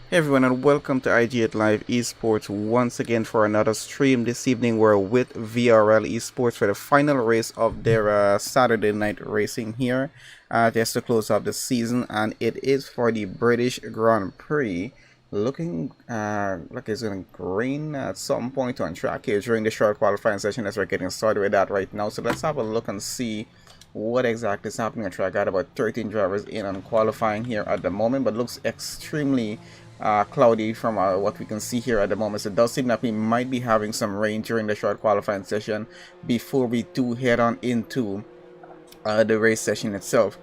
Hey everyone, and welcome to IG8Live Esports once again for another stream. This evening we're with VRL Esports for the final race of their Saturday night racing here, just to close off the season, and it is for the British Grand Prix. Looking like it's going to rain at some point on track here during the short qualifying session as we're getting started with that right now. So let's have a look and see what exactly is happening on track. Got about 13 drivers in on qualifying here at the moment, but looks extremely cloudy from what we can see here at the moment. So it does seem that we might be having some rain during the short qualifying session before we do head on into the race session itself.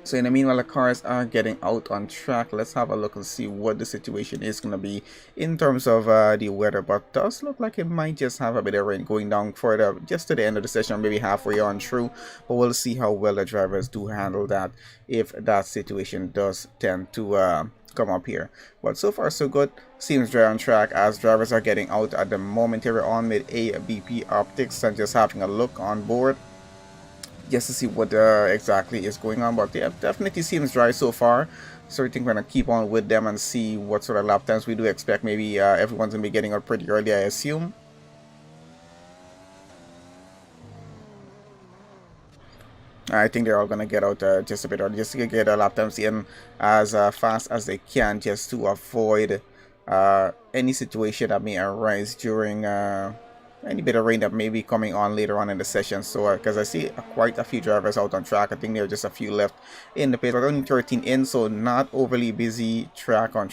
So in the meanwhile, the cars are getting out on track. Let's have a look and see what the situation is going to be in terms of the weather. But does look like it might just have a bit of rain going down further, just to the end of the session, maybe halfway on through. But we'll see how well the drivers do handle that if that situation does tend to come up here. But so far so good. Seems dry on track as drivers are getting out at the moment. Here we're on with ABP Optics and just having a look on board just to see what exactly is going on. But yeah, definitely seems dry so far, so I think we're gonna keep on with them and see what sort of lap times we do expect. Maybe everyone's gonna be getting out pretty early, I assume. I think they're all gonna get out just a bit early, just to get their lap times in as fast as they can, just to avoid any situation that may arise during any bit of rain that may be coming on later on in the session. So because I see quite a few drivers out on track. I think there are just a few left in the pit, but only 13 in, so not overly busy track on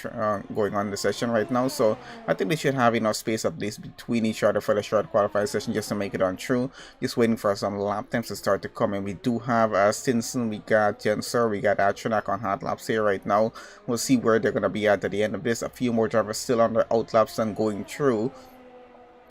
going on in the session right now. So I think they should have enough space at least between each other for the short qualifying session just to make it on through. Just waiting for some lap times to start to come in. We do have Stinson, we got Jenser, we got Atronak on hot laps here right now. We'll see where they're going to be at the end of this. A few more drivers still on their out laps and going through.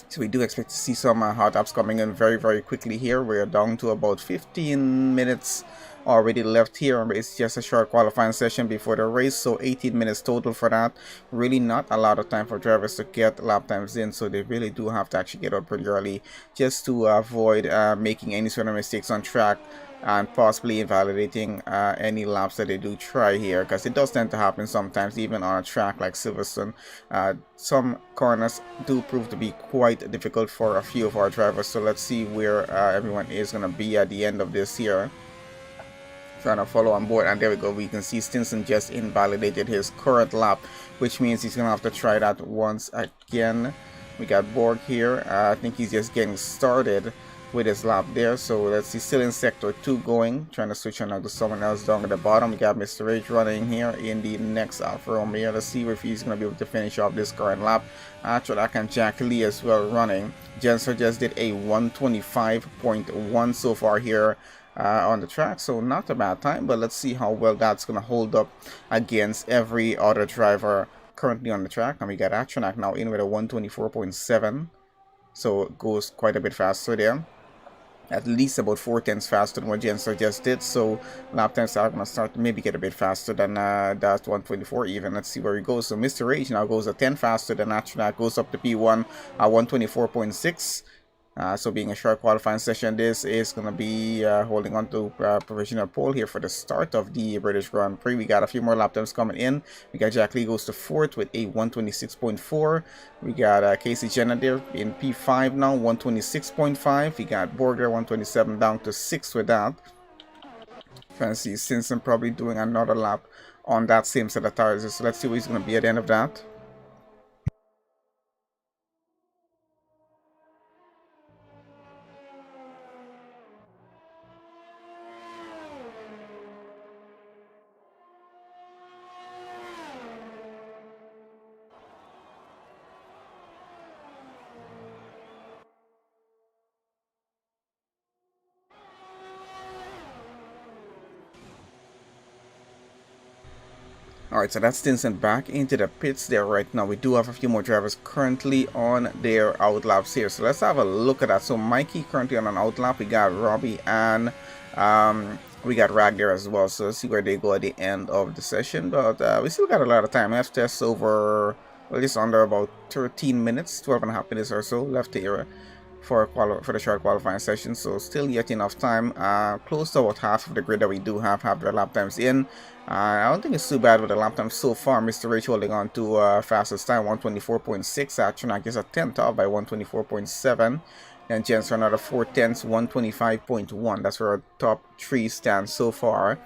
So we do expect to see some hot laps coming in very quickly here. We're down to about 15 minutes already left here. It's just a short qualifying session before the race, so 18 minutes total for that. Really not a lot of time for drivers to get lap times in, so they really do have to actually get out pretty early just to avoid making any sort of mistakes on track and possibly invalidating any laps that they do try here, because it does tend to happen sometimes, even on a track like Silverstone. Some corners do prove to be quite difficult for a few of our drivers, so let's see where everyone is going to be at the end of this year. Trying to follow on board, and there we go. We can see Stinson just invalidated his current lap, which means he's going to have to try that once again. We got Borg here. I think he's just getting started with his lap there. So let's see, still in sector 2 going, trying to switch on to someone else down at the bottom. We got Mr. H running here in the next Alfa Romeo. Let's see if he's going to be able to finish off this current lap. Atronak and Jack Lee as well running. Jenser just did a 125.1 so far here on the track, so not a bad time, but let's see how well that's going to hold up against every other driver currently on the track. And we got Atronak now in with a 124.7, so it goes quite a bit faster there, at least about 4 tenths faster than what Jenser just did. So lap times are going to start to maybe get a bit faster than that 124 even. Let's see where he goes. So Mr. H now goes a 10 faster than Atronak, goes up to P1 at 124.6. So being a short qualifying session, this is going to be holding on to provisional pole here for the start of the British Grand Prix. We got a few more lap times coming in. We got Jack Lee goes to 4th with a 126.4. We got Casey Jenner there in P5 now, 126.5. We got Borg there, 127, down to 6th with that. Trying to see Simpson probably doing another lap on that same set of tires. So let's see where he's going to be at the end of that. Alright, so that's Stinson back into the pits there right now. We do have a few more drivers currently on their out laps here. So let's have a look at that. So Mikey currently on an out lap. We got Robbie and we got Rag there as well. So let's see where they go at the end of the session. But we still got a lot of time. Left test over, well, just under about 13 minutes, 12 and a half minutes or so left here for the short qualifying session, so still yet enough time. Close to about half of the grid that we do have the lap times in. I don't think it's too bad with the lap time so far. Mr. Rich holding on to fastest time 124.6. Track is a 10th off by 124.7. Then Jens for another 4/10, 125.1. That's where our top 3 stands so far.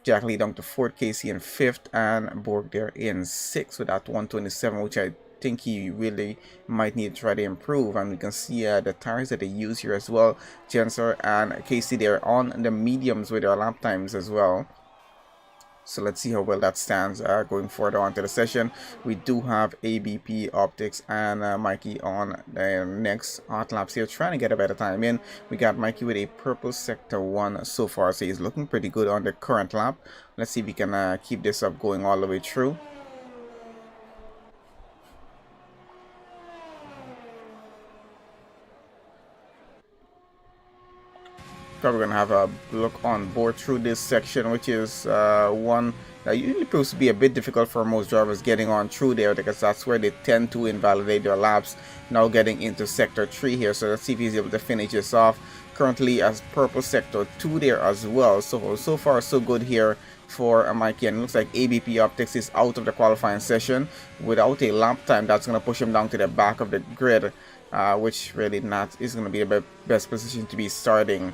Jack Lee down to 4th, Casey in 5th, and Borg there in 6th with that 127, which I think he really might need to try to improve. And we can see the tires that they use here as well. Jenser and Casey there on the mediums with their lap times as well. So let's see how well that stands going further on to the session. We do have ABP Optics and Mikey on the next hot laps here, trying to get a better time in. We got Mikey with a purple sector 1 so far, so he's looking pretty good on the current lap. Let's see if we can keep this up going all the way through. Probably gonna have a look on board through this section, which is one that usually proves to be a bit difficult for most drivers getting on through there, because that's where they tend to invalidate their laps. Now getting into sector 3 here, so let's see if he's able to finish this off. Currently as purple sector 2 there as well, so far so good here for Mikey. And it looks like ABP Optics is out of the qualifying session without a lap time. That's going to push him down to the back of the grid, which really not is going to be the best position to be starting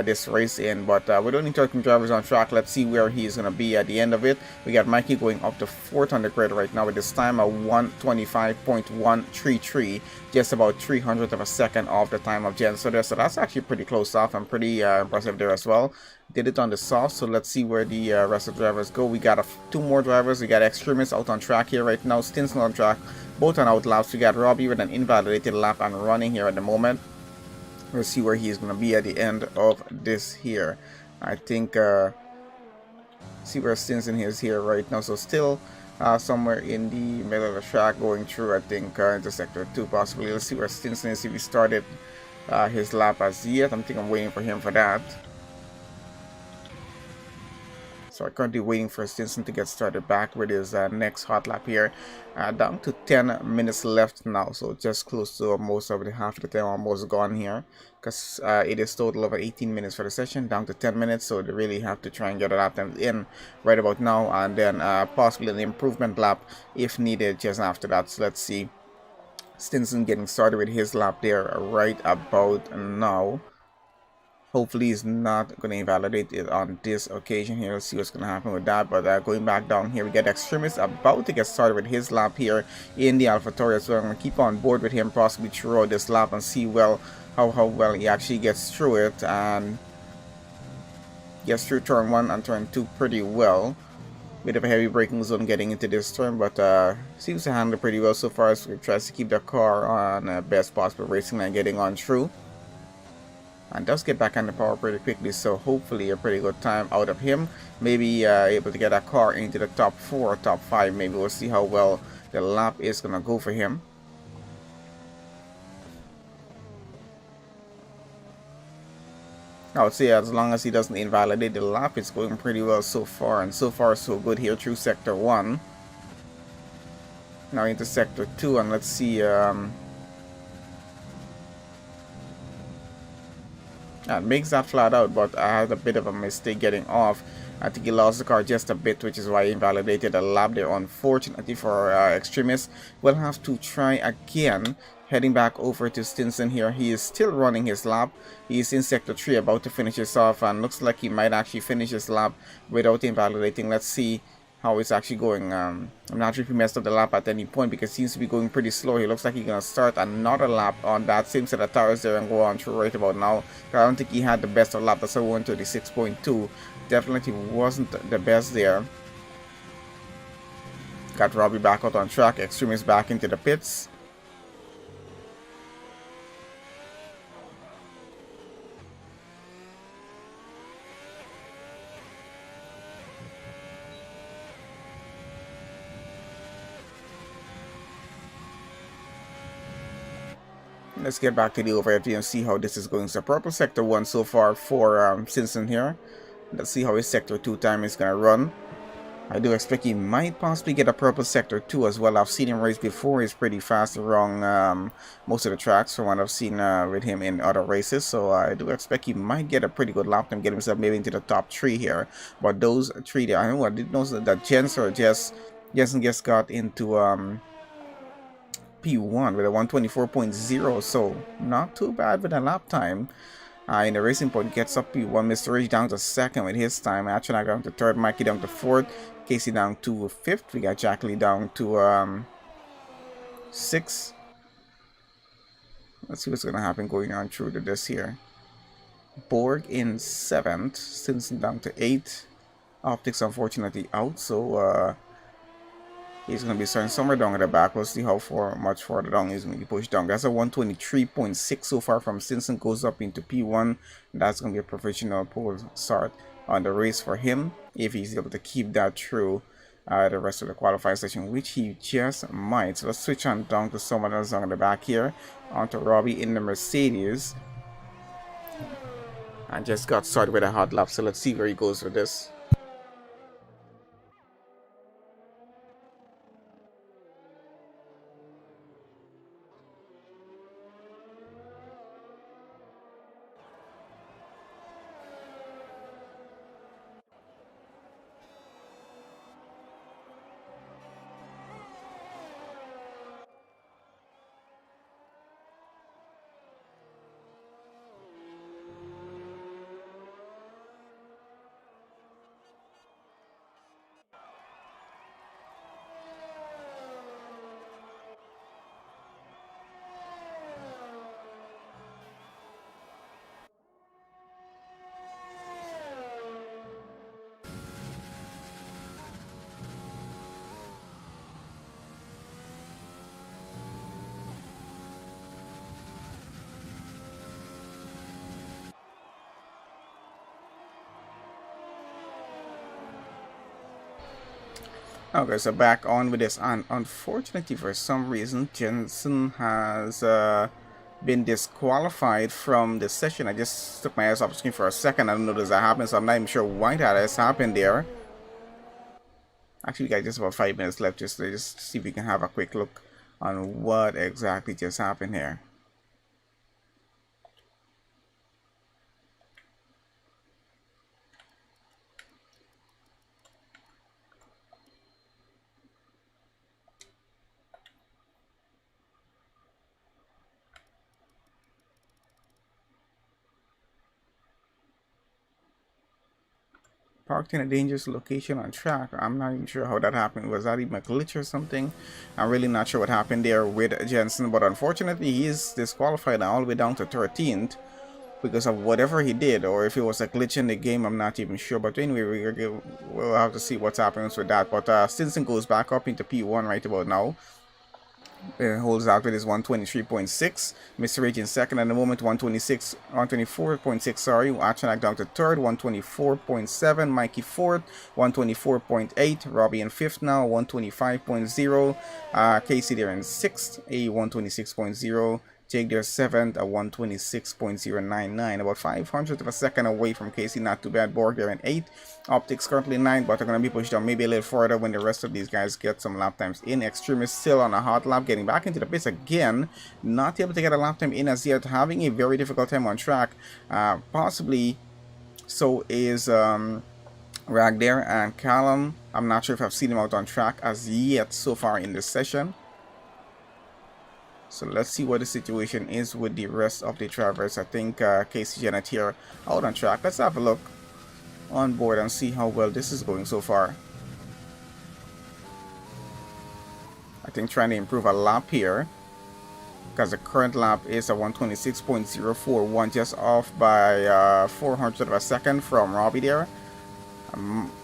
this race in. But with only 13 drivers on track, let's see where he's going to be at the end of it. We got Mikey going up to 4th on the grid right now with this time of 125.133, just about 300th of a second off the time of Jen. So that's actually pretty close off and pretty impressive there as well. Did it on the soft, so let's see where the rest of the drivers go. We got 2 more drivers. We got Extremist out on track here right now, Stinson on track, both on out laps. We got Robbie with an invalidated lap and running here at the moment. We'll see where he's going to be at the end of this here. I think, see where Stinson is here right now. So still somewhere in the middle of the track going through, I think, into sector 2 possibly. Let's see where Stinson is, if he started his lap as yet. I'm waiting for him for that. So I'm currently waiting for Stinson to get started back with his next hot lap here. Down to 10 minutes left now, so just close to most of the half of the time almost gone here, because it is total over 18 minutes for the session, down to 10 minutes, so they really have to try and get a lap time in right about now, and then possibly an improvement lap if needed just after that. So let's see Stinson getting started with his lap there right about now. Hopefully he's not going to invalidate it on this occasion here. Let's see what's going to happen with that. But going back down here, we get Extremist about to get started with his lap here in the AlphaTauri. So I'm going to keep on board with him possibly throughout this lap and see how well he actually gets through it. And gets through turn 1 and turn 2 pretty well. Bit of a heavy braking zone getting into this turn, but seems to handle pretty well so far. So he tries to keep the car on best possible racing and getting on through. And does get back on the power pretty quickly, so hopefully a pretty good time out of him. Maybe able to get a car into the top 4 or top 5. Maybe we'll see how well the lap is going to go for him. I would say as long as he doesn't invalidate the lap, it's going pretty well so far. And so far so good here through sector 1. Now into sector 2, and let's see... makes that flat out, but I had a bit of a mistake getting off. I think he lost the car just a bit, which is why he invalidated a lap there. Unfortunately for Extremist, we'll have to try again. Heading back over to Stinson here. He is still running his lap. He's in sector 3 about to finish this off, and looks like he might actually finish his lap without invalidating. Let's see how it's actually going. I'm not sure if he messed up the lap at any point, because it seems to be going pretty slow. He looks like he's gonna start another lap on that same set of tires there and go on through right about now. I don't think he had the best of lap. That's a 126.2. Definitely wasn't the best there. Got Robbie back out on track. Extremist back into the pits. Let's get back to the overhead view and see how this is going. So purple sector 1 so far for Stinson here. Let's see how his sector 2 time is going to run. I do expect he might possibly get a purple sector too as well. I've seen him race before. He's pretty fast around most of the tracks from what I've seen with him in other races. So I do expect he might get a pretty good lap time, get himself maybe into the top 3 here. But those 3 there, I know I didn't know that Jensen just got into P1 with a 124.0, so not too bad with a lap time. In the racing point, gets up P1. Mr. Rich down to 2nd with his time. Actually, down to 3rd. Mikey down to 4th. Casey down to 5th. We got Jack Lee down to 6th. Let's see what's going to happen going on through to this here. Borg in 7th. Stinson down to 8th. Optics unfortunately out, so he's going to be starting somewhere down at the back. We'll see how much further down he's going to be pushed down. That's a 123.6 so far from Stinson. Goes up into P1. That's going to be a professional pole start on the race for him, if he's able to keep that through the rest of the qualifying session, which he just might. So let's switch on down to someone else on the back here. On to Robbie in the Mercedes. And just got started with a hot lap, so let's see where he goes with this. Okay, so back on with this, and unfortunately for some reason Jensen has been disqualified from the session. I just took my eyes off the screen for a second. I didn't notice that happened, so I'm not even sure why that has happened there. Actually, we got just about 5 minutes left, just to see if we can have a quick look on what exactly just happened here. Parked in a dangerous location on track. I'm not even sure how that happened. Was that even a glitch or something? I'm really not sure what happened there with Jensen, but unfortunately he is disqualified all the way down to 13th because of whatever he did, or if it was a glitch in the game, I'm not even sure. But anyway, we'll have to see what's happening with that. But Stinson goes back up into P1 right about now. Holds out with his 123.6. Mr. Rage in 2nd at the moment, 124.6, sorry. Achanak down to 3rd, 124.7. Mikey 4th, 124.8. Robbie in 5th now, 125.0. Casey there in 6th, a 126.0. Jake there 7th, a 126.099. About 500 of a second away from Casey, not too bad. Borg there in 8th. Optics currently 9th, but they're going to be pushed down maybe a little further when the rest of these guys get some lap times in. Extreme is still on a hot lap, getting back into the pace again. Not able to get a lap time in as yet, having a very difficult time on track. Possibly so is Rag there, and Callum. I'm not sure if I've seen him out on track as yet so far in this session. So let's see what the situation is with the rest of the drivers. I think Casey Janet here out on track. Let's have a look on board and see how well this is going so far. I think trying to improve a lap here, because the current lap is a 126.041, just off by 400 of a second from Robbie there.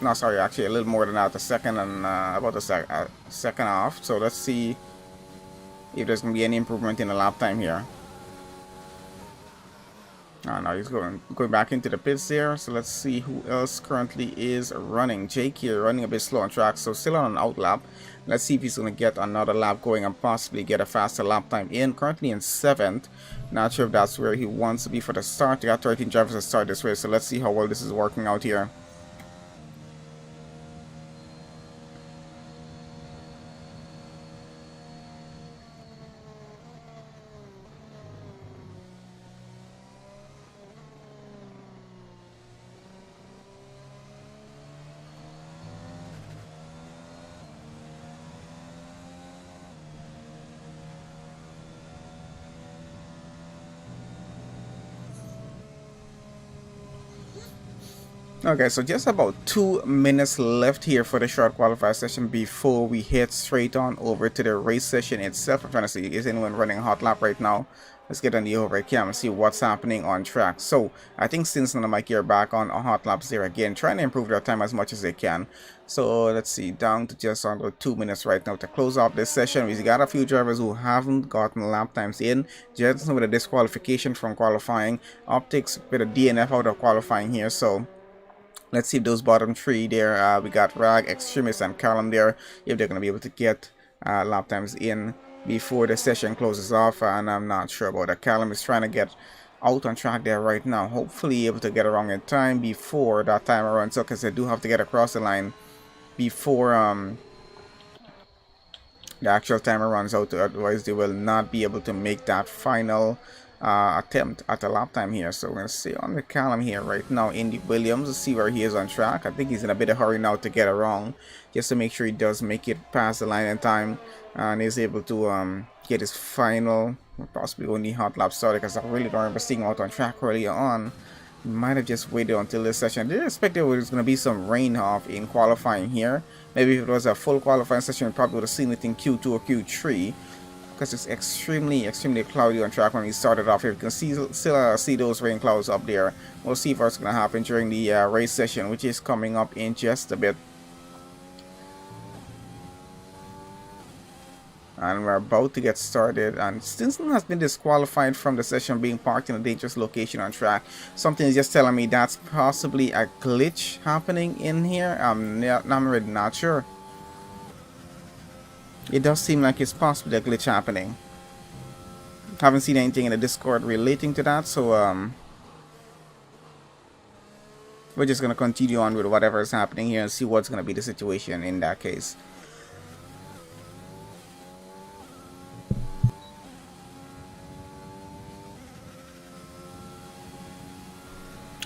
No, sorry, actually a little more than that, a second and about a second off. So let's see if there's going to be any improvement in the lap time here. Now he's going back into the pits there. So let's see who else currently is running. Jake here running a bit slow on track, so still on an out lap. Let's see if he's going to get another lap going and possibly get a faster lap time in. Currently in 7th. Not sure if that's where he wants to be for the start. You got 13 drivers to start this way, so let's see how well this is working out here. Okay, so just about 2 minutes left here for the short qualifier session before we head straight on over to the race session itself. I'm trying to see, is anyone running a hot lap right now? Let's get on the overhead cam and see what's happening on track. So I think Stinson and Mike here back on hot laps there again, trying to improve their time as much as they can. So let's see, down to just under 2 minutes right now to close off this session. We got a few drivers who haven't gotten lap times in. Jensen with a disqualification from qualifying, Optics with a DNF out of qualifying here. So let's see if those bottom three there, we got Rag, Extremist, and Callum there, if they're going to be able to get lap times in before the session closes off. And I'm not sure about that. Callum is trying to get out on track there right now, hopefully able to get around in time before that timer runs out, because they do have to get across the line before the actual timer runs out, otherwise they will not be able to make that final attempt at a lap time here. So we're going to see on the Callum here right now, Indy Williams, to see where he is on track. I think he's in a bit of hurry now to get around, just to make sure he does make it past the line in time and is able to get his final, possibly only hot lap started, because I really don't remember seeing him out on track earlier on. Might have just waited until this session. I didn't expect there was going to be some rain off in qualifying here. Maybe if it was a full qualifying session, we probably would have seen it in Q2 or Q3, because it's extremely cloudy on track when we started off here. You can still see those rain clouds up there. We'll see what's going to happen during the race session, which is coming up in just a bit. And we're about to get started, and Stinson has been disqualified from the session being parked in a dangerous location on track. Something is just telling me that's possibly a glitch happening in here. I'm really not sure. It does seem like it's possibly a glitch happening. Haven't seen anything in the Discord relating to that, so we're just going to continue on with whatever is happening here and see what's going to be the situation in that case.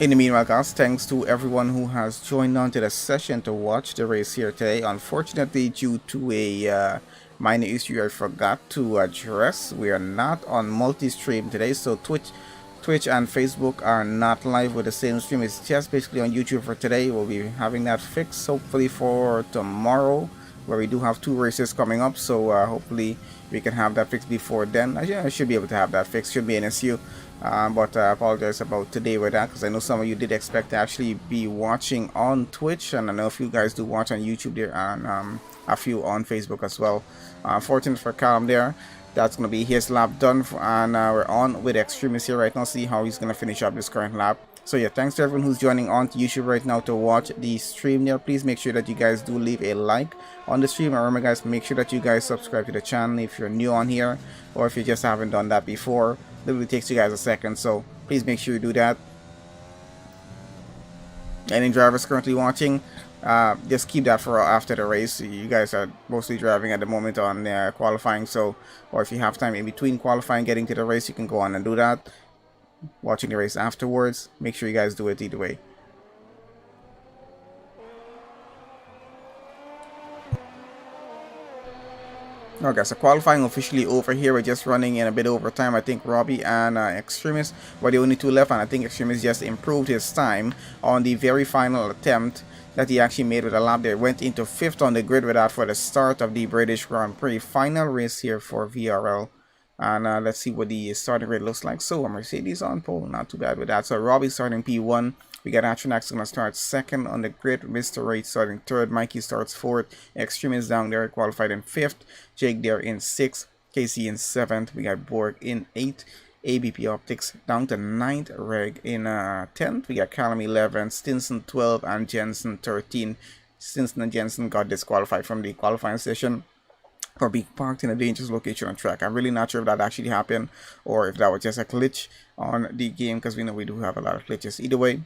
In the meanwhile, guys, thanks to everyone who has joined on to the session to watch the race here today. Unfortunately, due to a minor issue I forgot to address, we are not on multi-stream today, so Twitch and Facebook are not live with the same stream. It's just basically on YouTube for today. We'll be having that fixed hopefully for tomorrow, where we do have 2 races coming up, so hopefully we can have that fixed before then. I should be able to have that fixed, should be an issue. But I apologize about today with that, because I know some of you did expect to actually be watching on Twitch, and I know a few guys do watch on YouTube there, and a few on Facebook as well. Fortunate for Callum there, that's going to be his lap done, and we're on with Extremist here right now, see how he's going to finish up this current lap. So yeah, thanks to everyone who's joining on to YouTube right now to watch the stream there. Please make sure that you guys do leave a like on the stream. And remember guys, make sure that you guys subscribe to the channel if you're new on here, or if you just haven't done that before. It really takes you guys a second, so please make sure you do that. Any drivers currently watching, just keep that for after the race. You guys are mostly driving at the moment on qualifying, so, or if you have time in between qualifying getting to the race, you can go on and do that. Watching the race afterwards, make sure you guys do it either way. Okay, so qualifying officially over here. We're just running in a bit over time. I think Robbie and Extremist were the only 2 left, and I think Extremist just improved his time on the very final attempt that he actually made with a lap there. Went into 5th on the grid with that for the start of the British Grand Prix. Final race here for VRL. And let's see what the starting grid looks like. So Mercedes on pole, not too bad with that. So Robbie starting P1. We got Atronax going to start 2nd on the grid. Mr. Rate starting 3rd. Mikey starts 4th. Extremist down there, qualified in 5th. Jake there in 6th. Casey in 7th. We got Borg in 8th. ABP Optics down to 9th. Reg in 10th. We got Callum 11th. Stinson 12th. And Jensen 13th. Stinson and Jensen got disqualified from the qualifying session for being parked in a dangerous location on track. I'm really not sure if that actually happened or if that was just a glitch on the game, because we know we do have a lot of glitches. Either way,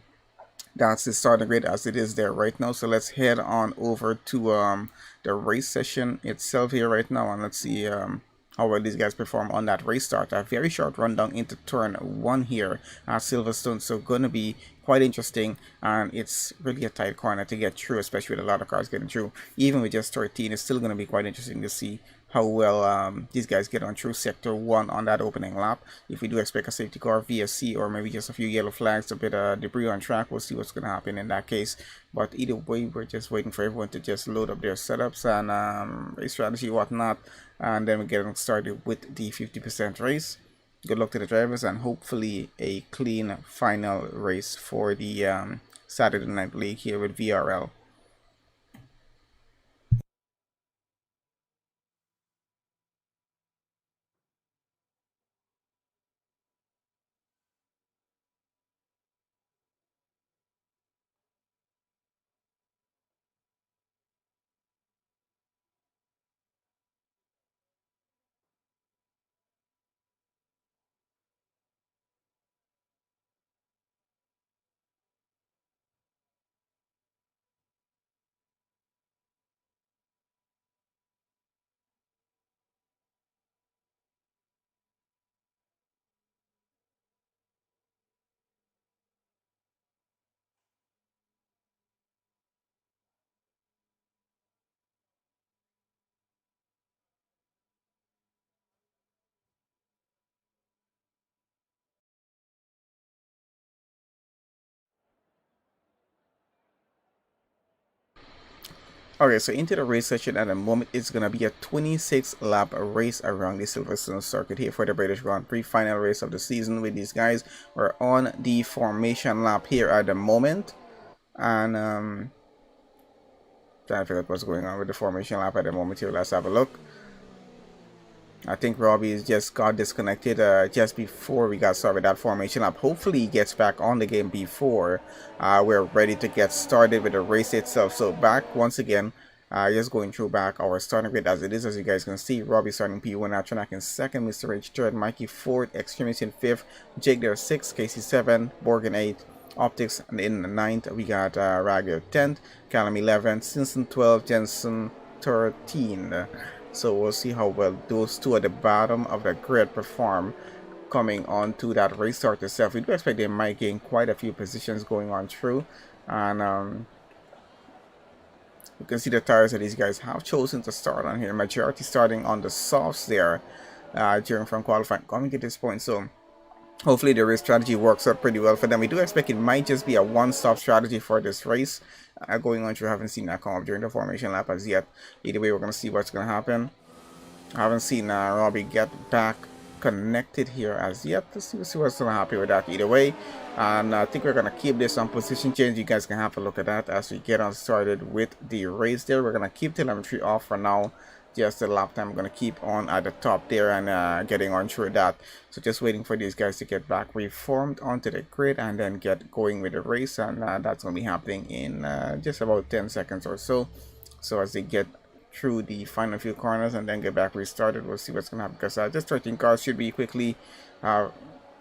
that's the starting grid as it is there right now. So let's head on over to the race session itself here right now, and let's see how well these guys perform on that race start. A very short rundown into turn 1 here at Silverstone, so gonna be quite interesting, and it's really a tight corner to get through, especially with a lot of cars getting through. Even with just 13, it's still going to be quite interesting to see how well these guys get on through sector 1 on that opening lap. If we do expect a safety car, VSC, or maybe just a few yellow flags, a bit of debris on track, we'll see what's going to happen in that case. But either way, we're just waiting for everyone to just load up their setups and race strategy, whatnot, and then we get started with the 50% race. Good luck to the drivers, and hopefully a clean final race for the Saturday Night League here with VRL. Okay, so into the race session at the moment, it's going to be a 26 lap race around the Silverstone circuit here for the British Grand Prix final race of the season with these guys. We're on the formation lap here at the moment, and trying to figure out what's going on with the formation lap at the moment here. Let's have a look. I think Robbie just got disconnected just before we got started with that formation lap. Hopefully he gets back on the game before we're ready to get started with the race itself. So back once again, just going through back our starting grid as it is. As you guys can see, Robbie starting P1, Atronak in second, Mr. H third, Mikey fourth, Extremist in fifth, Jake there sixth, Casey 7, Borgen 8, Optics in the 9th. We got Rager 10th, Callum 11th, Simpson 12th, Jensen 13th. So we'll see how well those two at the bottom of the grid perform coming on to that race start itself. We do expect they might gain quite a few positions going on through. And you can see the tires that these guys have chosen to start on here. Majority starting on the softs there during from qualifying coming at this point. So hopefully the race strategy works out pretty well for them. We do expect it might just be a one-stop strategy for this race going on through. I haven't seen that come up during the formation lap as yet. Either way, we're going to see what's going to happen. I haven't seen Robbie get back connected here as yet. Let's see what's going to happen with that either way. And I think we're going to keep this on position change. You guys can have a look at that as we get on started with the race there. We're going to keep telemetry off for now. Just the lap time, I'm going to keep on at the top there and getting on through that. So just waiting for these guys to get back reformed onto the grid and then get going with the race. And that's going to be happening in just about 10 seconds or so. So as they get through the final few corners and then get back restarted, we'll see what's going to happen. Because just 13 cars should be quickly...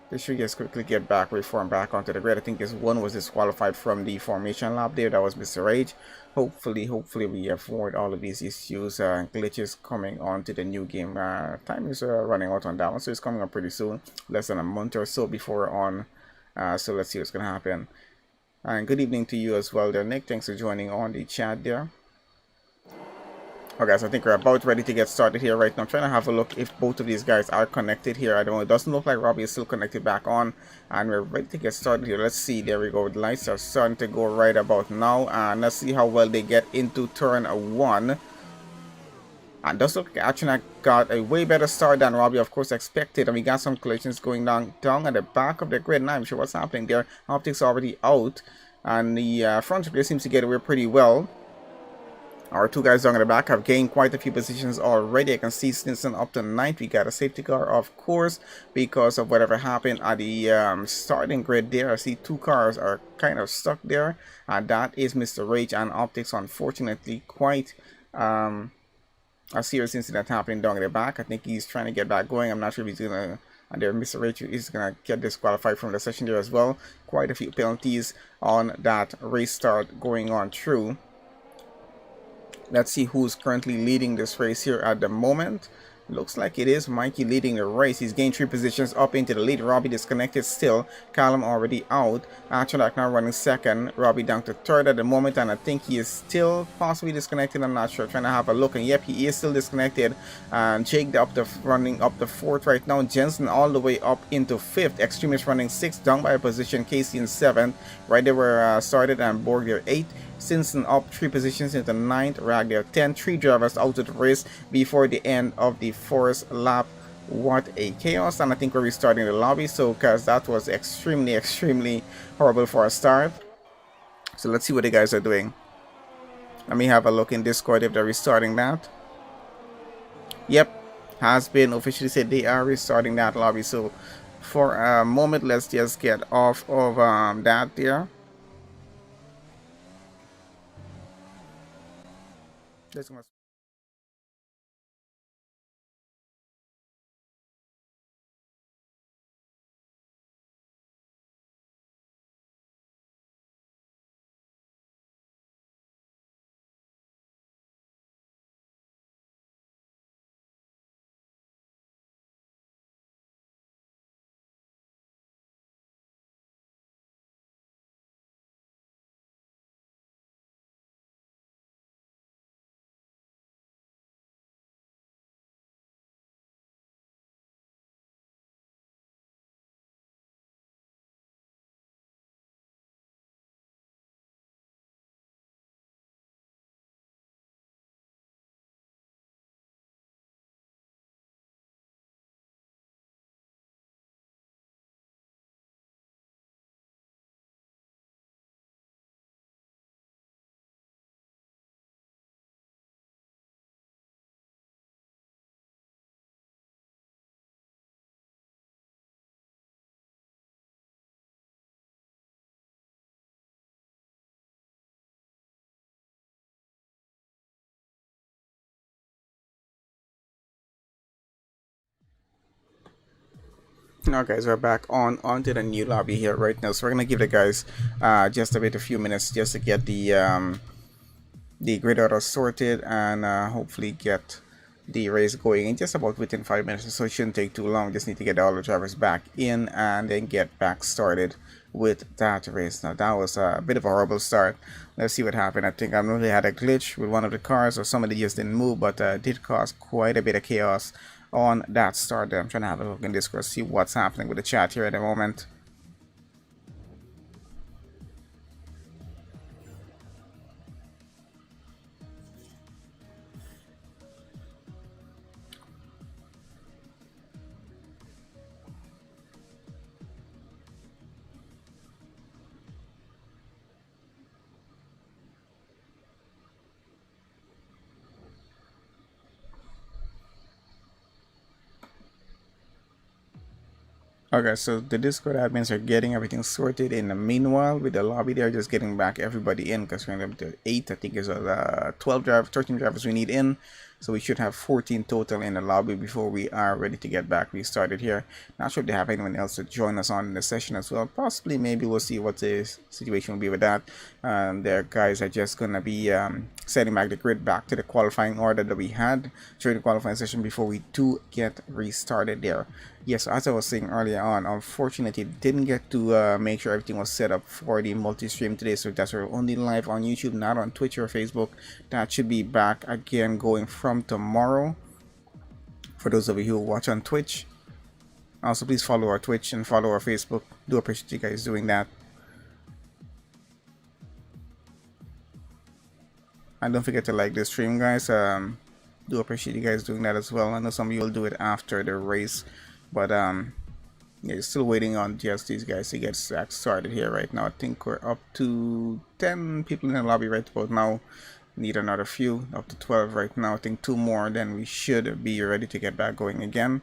they should just quickly get back, reform back onto the grid. I think this one was disqualified from the formation lap there. That was Mr. Rage. Hopefully we avoid all of these issues and glitches coming onto the new game. Time is running out on that one, so it's coming up pretty soon. Less than a month or so before we're on. So let's see what's going to happen. And good evening to you as well there, Nick. Thanks for joining on the chat there. Okay, guys, I think we're about ready to get started here right now. I'm trying to have a look if both of these guys are connected here. I don't know. It doesn't look like Robbie is still connected back on. And we're ready to get started here. Let's see. There we go. The lights are starting to go right about now. And let's see how well they get into turn 1. And does look like Atronak got a way better start than Robbie, of course, expected. And we got some collisions going down at the back of the grid. Now I'm sure what's happening there. Optics already out. And the front grid seems to get away pretty well. Our two guys down in the back have gained quite a few positions already. I can see Stinson up to 9th. We got a safety car, of course, because of whatever happened at the starting grid there. I see 2 cars are kind of stuck there. And that is Mr. Rage and Optics, unfortunately, quite a serious incident happening down in the back. I think he's trying to get back going. I'm not sure if he's going to... And there, Mr. Rage is going to get disqualified from the session there as well. Quite a few penalties on that race start going on through. Let's see who's currently leading this race here at the moment. Looks like it is Mikey leading the race. He's gained 3 positions up into the lead. Robbie disconnected still. Callum already out. Actually, now running second. Robbie down to third at the moment, and I think he is still possibly disconnected. I'm not sure. Trying to have a look, and yep, he is still disconnected. And Jake running up the fourth right now. Jensen all the way up into fifth. Extremist running sixth, down by a position. Casey in seventh. Right there were started, and Borg there eighth. Simpson up 3 positions into ninth. Rag there 10. 3 drivers out of the race before the end of the first lap. What a chaos. And I think we're restarting the lobby, so because that was extremely horrible for a start. So let's see what the guys are doing. Let me have a look in Discord if they're restarting that. Yep, has been officially said they are restarting that lobby. So for a moment, let's just get off of that there. Now guys, we're back onto the new lobby here right now, so we're gonna give the guys just a few minutes just to get the grid order sorted and hopefully get the race going in just about within 5 minutes, so it shouldn't take too long. Just need to get all the drivers back in and then get back started with that race. Now that was a bit of a horrible start. Let's see what happened. I think I really had a glitch with one of the cars, or somebody just didn't move, but did cause quite a bit of chaos on that start there. I'm trying to have a look in Discord, see what's happening with the chat here at the moment. Okay, so the Discord admins are getting everything sorted. In the meanwhile, with the lobby, they're just getting back everybody in, because we're up to 8. I think is 12 drivers, 13 drivers we need in. So we should have 14 total in the lobby before we are ready to get back restarted here. Not sure if they have anyone else to join us on the session as well. Possibly, maybe we'll see what the situation will be with that. Their guys are just gonna be setting back the grid back to the qualifying order that we had during the qualifying session before we do get restarted there. Yes, as I was saying earlier on, unfortunately didn't get to make sure everything was set up for the multi-stream today, so that's we're only live on YouTube, not on Twitch or Facebook. That should be back again going from tomorrow for those of you who watch on Twitch. Also, please follow our Twitch and follow our Facebook. Do appreciate you guys doing that. And don't forget to like this stream, guys. Do appreciate you guys doing that as well. I know some of you will do it after the race, but yeah, still waiting on just these guys to get started here right now. I think we're up to 10 people in the lobby right about now. Need another few, up to 12 right now. I think 2 more, then we should be ready to get back going again.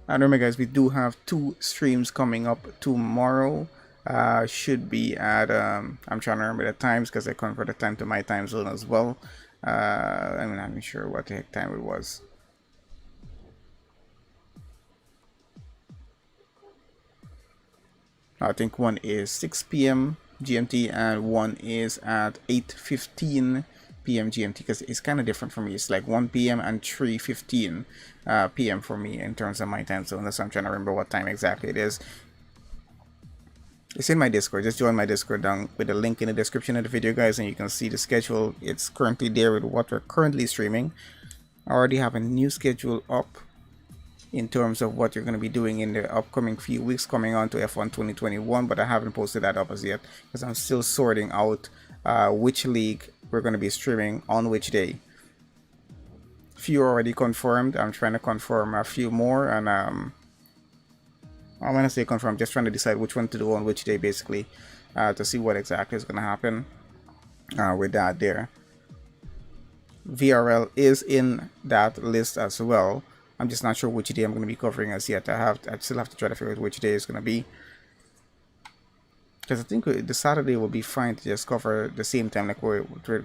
And remember guys, we do have 2 streams coming up tomorrow. Should be at I'm trying to remember the times because I convert the time to my time zone as well. I'm not even sure what the heck time it was. I think one is 6 p.m. GMT and one is at 8:15 p.m. GMT, because it's kind of different for me. It's like 1 p.m. and 3:15 p.m. for me in terms of my time zone. That's why I'm trying to remember what time exactly it is. It's in my Discord. Just join my Discord down with the link in the description of the video, guys, and you can see the schedule. It's currently there with what we're currently streaming. I already have a new schedule up in terms of what you're going to be doing in the upcoming few weeks coming on to F1 2021, but I haven't posted that up as yet because I'm still sorting out which league we're going to be streaming on which day. Few already confirmed. I'm trying to confirm a few more, and I'm going to say confirm, just trying to decide which one to do on which day, basically, to see what exactly is going to happen with that there. VRL is in that list as well. I'm just not sure which day I'm going to be covering as yet. I still have to try to figure out which day it's going to be, because I think the Saturday will be fine to just cover the same time like we're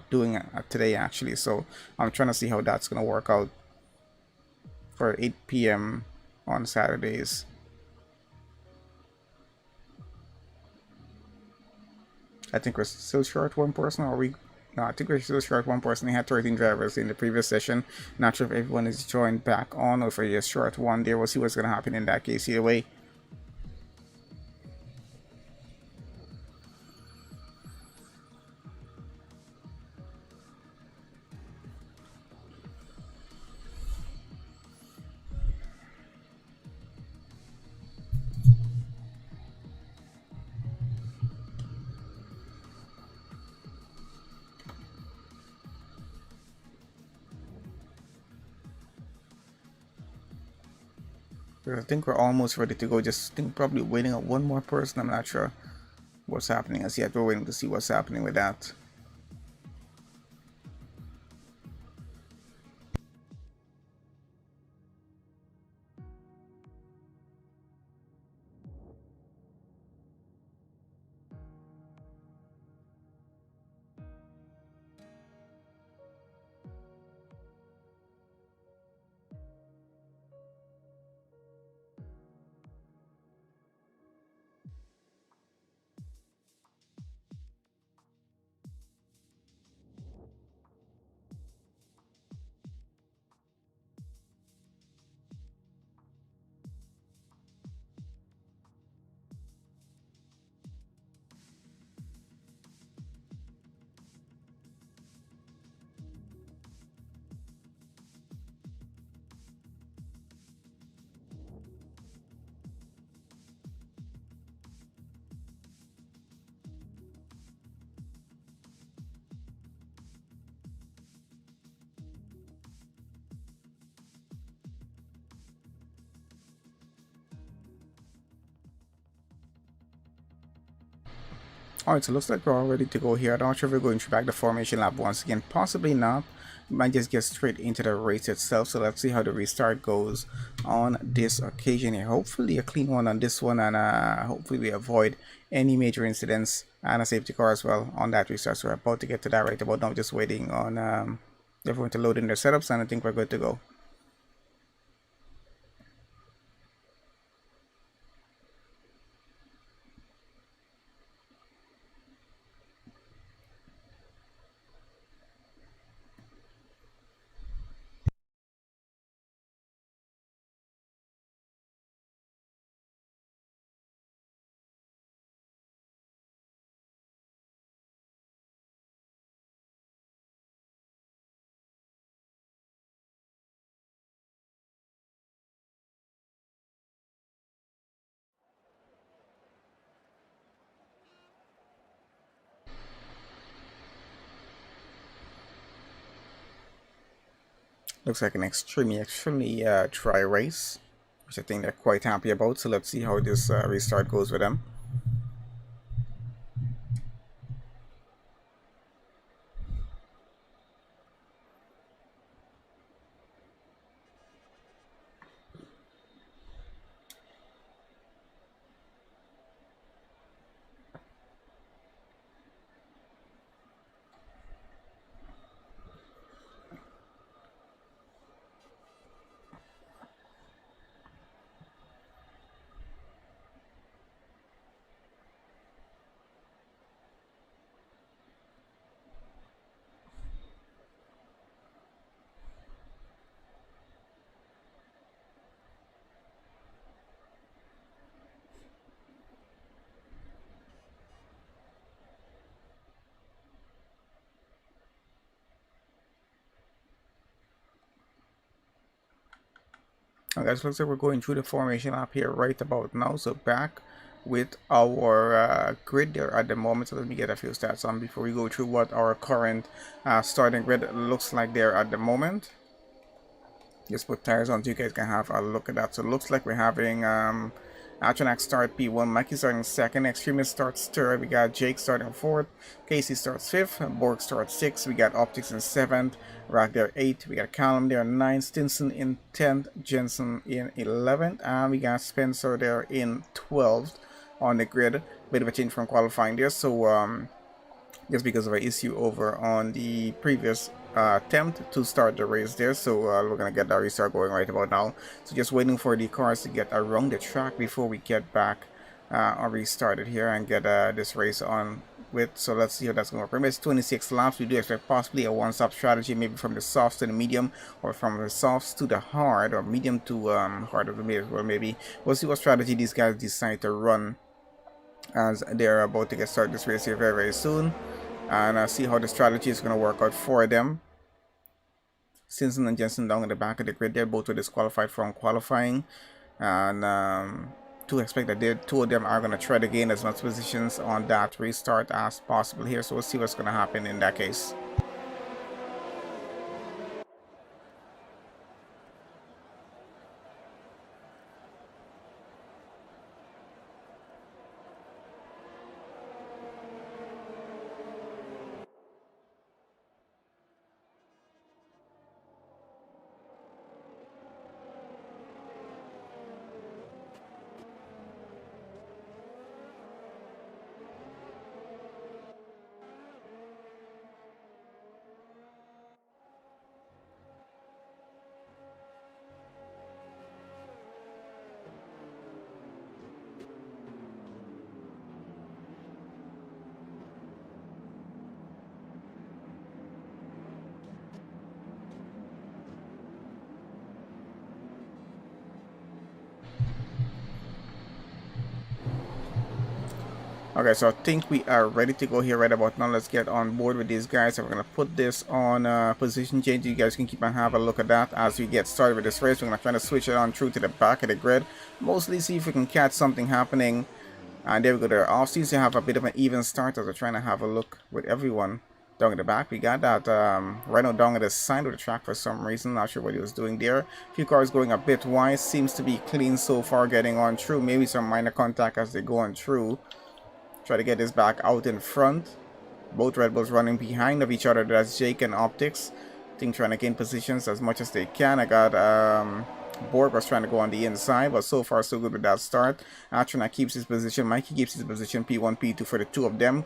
doing today, actually. So I'm trying to see how that's going to work out for 8 p.m. on Saturdays. I think we're still short one person, or no, I think we're still short one person. We had 13 drivers in the previous session. Not sure if everyone is joined back on, or if we're just short one there. We'll see what's going to happen in that case either way. I think we're almost ready to go. Just think probably waiting on one more person. I'm not sure what's happening as yet. We're waiting to see what's happening with that. Alright, so looks like we're all ready to go here. I'm not sure if we're going to back the formation lap once again. Possibly not. We might just get straight into the race itself. So let's see how the restart goes on this occasion here. Hopefully a clean one on this one, and hopefully we avoid any major incidents and a safety car as well on that restart. So we're about to get to that right about now. Just waiting on everyone to load in their setups, and I think we're good to go. Looks like an extremely dry race, which I think they're quite happy about. So let's see how this restart goes with them. Okay, so looks like we're going through the formation up here right about now. So back with our grid there at the moment. So let me get a few stats on before we go through what our current starting grid looks like there at the moment. Just put tires on so you guys can have a look at that. So it looks like we're having Atronax start P1, Mikey starting second, Extremist starts third, we got Jake starting fourth, Casey starts fifth, Borg starts sixth, we got Optics in seventh, Rock there 8th, we got Callum there 9th, Stinson in 10th, Jensen in 11th, and we got Spencer there in 12th on the grid. Bit of a change from qualifying there, so just because of an issue over on the previous attempt to start the race there. So we're gonna get that restart going right about now. So just waiting for the cars to get around the track before we get back or restart it here and get this race on with. So let's see how that's going to work. It's 26 laps. We do expect possibly a one-stop strategy, maybe from the softs to the medium, or from the softs to the hard, or medium to hard of the mid. Well, maybe we'll see what strategy these guys decide to run as they're about to get started this race here very, very soon, and see how the strategy is going to work out for them. Simpson and Jensen down at the back of the grid, they're both were disqualified from qualifying, and to expect that two of them are going to try to gain as much positions on that restart as possible here. So we'll see what's going to happen in that case. Okay, so I think we are ready to go here right about now. Let's get on board with these guys. So we're going to put this on position change. You guys can keep and have a look at that as we get started with this race. We're going to try to switch it on through to the back of the grid. Mostly see if we can catch something happening. And there we go. There off seems to have a bit of an even start as we're trying to have a look with everyone down at the back. We got that Rhino down at the side of the track for some reason. Not sure what he was doing there. A few cars going a bit wide. Seems to be clean so far getting on through. Maybe some minor contact as they go on through. Try to get this back out in front. Both Red Bulls running behind of each other. That's Jake and Optics. I think trying to gain positions as much as they can. I got Borg was trying to go on the inside, but so far so good with that start. Atrona keeps his position. Mikey keeps his position. P1, P2 for the two of them.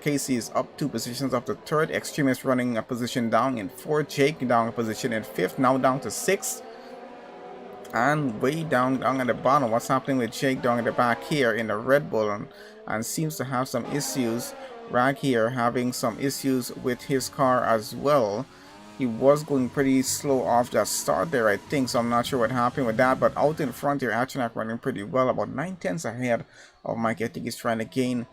Casey is up 2 positions up to 3rd. Extremist running a position down in 4th. Jake down a position in 5th. Now down to 6th. And way down at the bottom, what's happening with Jake down at the back here in the Red Bull, and seems to have some issues right here, having some issues with his car as well. He was going pretty slow off that start there, I think, so I'm not sure what happened with that. But out in front here, Atronax running pretty well, about 9/10 ahead of Mike. I think he's trying to gain,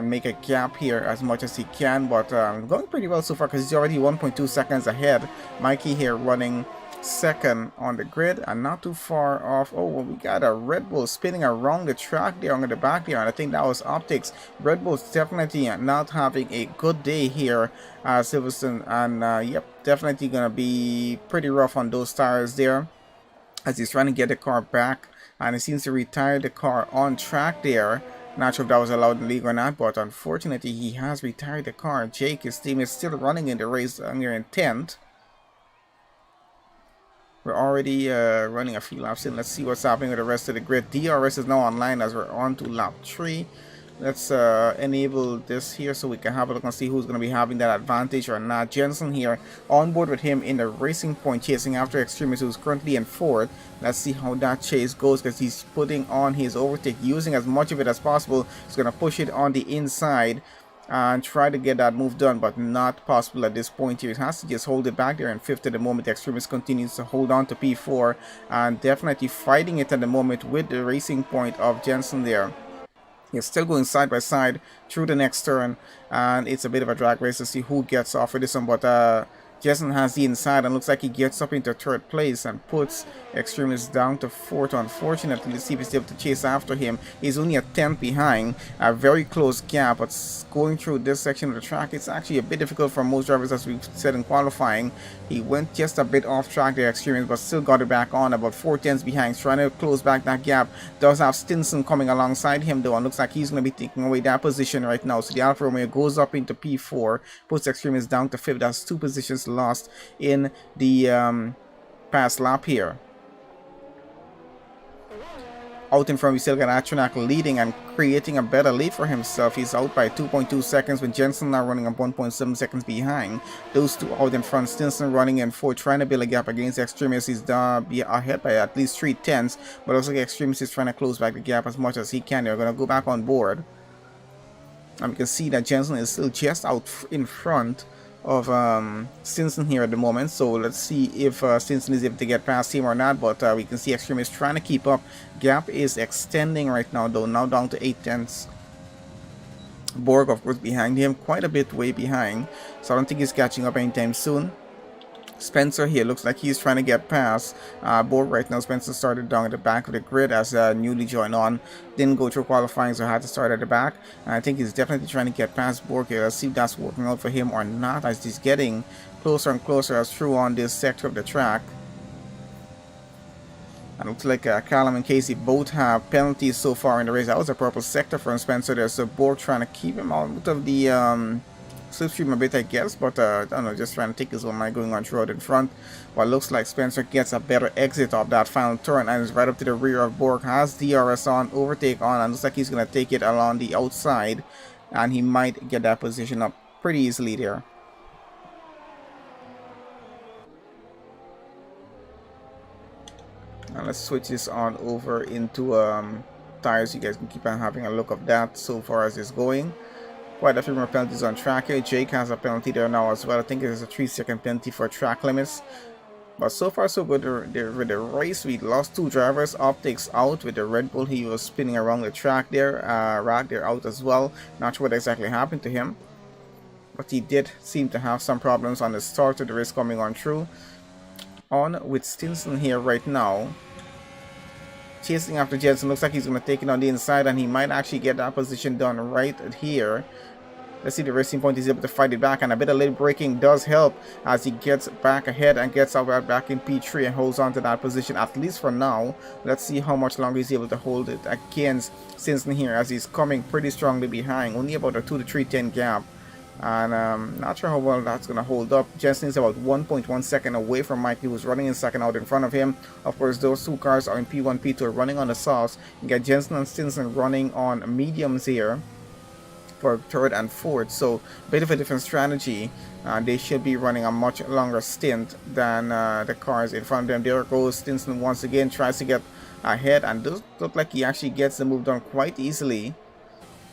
make a gap here as much as he can, but going pretty well so far because he's already 1.2 seconds ahead. Mikey here running second on the grid and not too far off. Oh, well, we got a Red Bull spinning around the track there on the back there, and I think that was Optics. Red Bull's definitely not having a good day here, Silverstone, and yep, definitely gonna be pretty rough on those tires there as he's trying to get the car back, and he seems to retire the car on track there. Not sure if that was allowed in the league or not, but unfortunately he has retired the car. Jake, his team, is still running in the race under in 10th. We're already running a few laps in. Let's see what's happening with the rest of the grid. DRS is now online as we're on to lap 3. Let's enable this here so we can have a look and see who's going to be having that advantage or not. Jensen here on board with him in the Racing Point, chasing after Extremist, who's currently in 4th. Let's see how that chase goes because he's putting on his overtake, using as much of it as possible. He's going to push it on the inside and try to get that move done, but not possible at this point here. It has to just hold it back there in 5th at the moment. The Extremist continues to hold on to P4 and definitely fighting it at the moment with the Racing Point of Jensen there. He's still going side by side through the next turn, and it's a bit of a drag race to see who gets off with this one, but Jensen has the inside and looks like he gets up into third place and puts Extremist down to fourth. Unfortunately, let's see if he's able to chase after him. He's only a tenth behind, a very close gap, but going through this section of the track, it's actually a bit difficult for most drivers, as we've said in qualifying. He went just a bit off track there, Extremist, but still got it back on, about 4 tenths behind, trying to close back that gap. Does have Stinson coming alongside him though, and looks like he's going to be taking away that position right now. So the Alfa Romeo goes up into P4, puts Extremist down to 5th. That's 2 positions lost in the past lap here. Out in front, we still got Atronak leading and creating a better lead for himself. He's out by 2.2 seconds with Jensen now running up 1.7 seconds behind. Those two out in front, Stinson running in 4th, trying to build a gap against Extremist. He's ahead by at least 3 tenths, but also Extremist is trying to close back the gap as much as he can. They're going to go back on board. And we can see that Jensen is still just out in front of Stinson here at the moment. So let's see if Stinson is able to get past him or not, but we can see Extremist trying to keep up. Gap is extending right now though, now down to 8 tenths. Borg of course behind him, quite a bit way behind, so I don't think he's catching up anytime soon. Spencer here looks like he's trying to get past Borg right now. Spencer started down at the back of the grid as newly joined on. Didn't go through qualifying, so had to start at the back. And I think he's definitely trying to get past Borg here. Let's see if that's working out for him or not, as he's getting closer and closer as through on this sector of the track. And it looks like Callum and Casey both have penalties so far in the race. That was a purple sector from Spencer there, so Borg trying to keep him out of the slipstream a bit, I guess, but I don't know, just trying to take his own mind going on through out in front. But looks like Spencer gets a better exit of that final turn and is right up to the rear of Borg. Has DRS on, overtake on, and looks like he's going to take it along the outside, and he might get that position up pretty easily there. And let's switch this on over into tires. You guys can keep on having a look of that so far as it's going. Quite a few more penalties on track here. Jake has a penalty there now as well. I think it is a 3-second penalty for track limits. But so far so good with the race. We lost 2 drivers. Optics out with the Red Bull. He was spinning around the track there. Rag there out as well. Not sure what exactly happened to him, but he did seem to have some problems on the start of the race coming on through. On with Stinson here right now, chasing after Jensen. Looks like he's going to take it on the inside, and he might actually get that position done right here. Let's see, the Racing Point is able to fight it back, and a bit of late braking does help as he gets back ahead and gets out back in P3 and holds on to that position, at least for now. Let's see how much longer he's able to hold it against Stinson here, as he's coming pretty strongly behind, only about a 2 to 3 10 gap. And not sure how well that's going to hold up. Jensen is about 1.1 second away from Mikey, who's running in second out in front of him. Of course, those 2 cars are in P1, P2, running on the softs. You get Jensen and Stinson running on mediums here for 3rd and 4th, so a bit of a different strategy. They should be running a much longer stint than the cars in front of them. There goes Stinson once again, tries to get ahead, and does look like he actually gets the move done quite easily.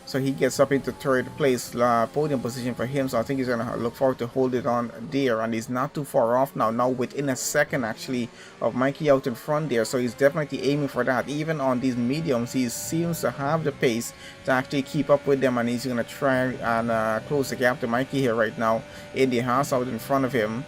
So he gets up into 3rd place, podium position for him. So I think he's going to look forward to hold it on there. And he's not too far off now. Now within a second actually of Mikey out in front there. So he's definitely aiming for that. Even on these mediums, he seems to have the pace to actually keep up with them. And he's going to try and close the gap to Mikey here right now in the house out in front of him.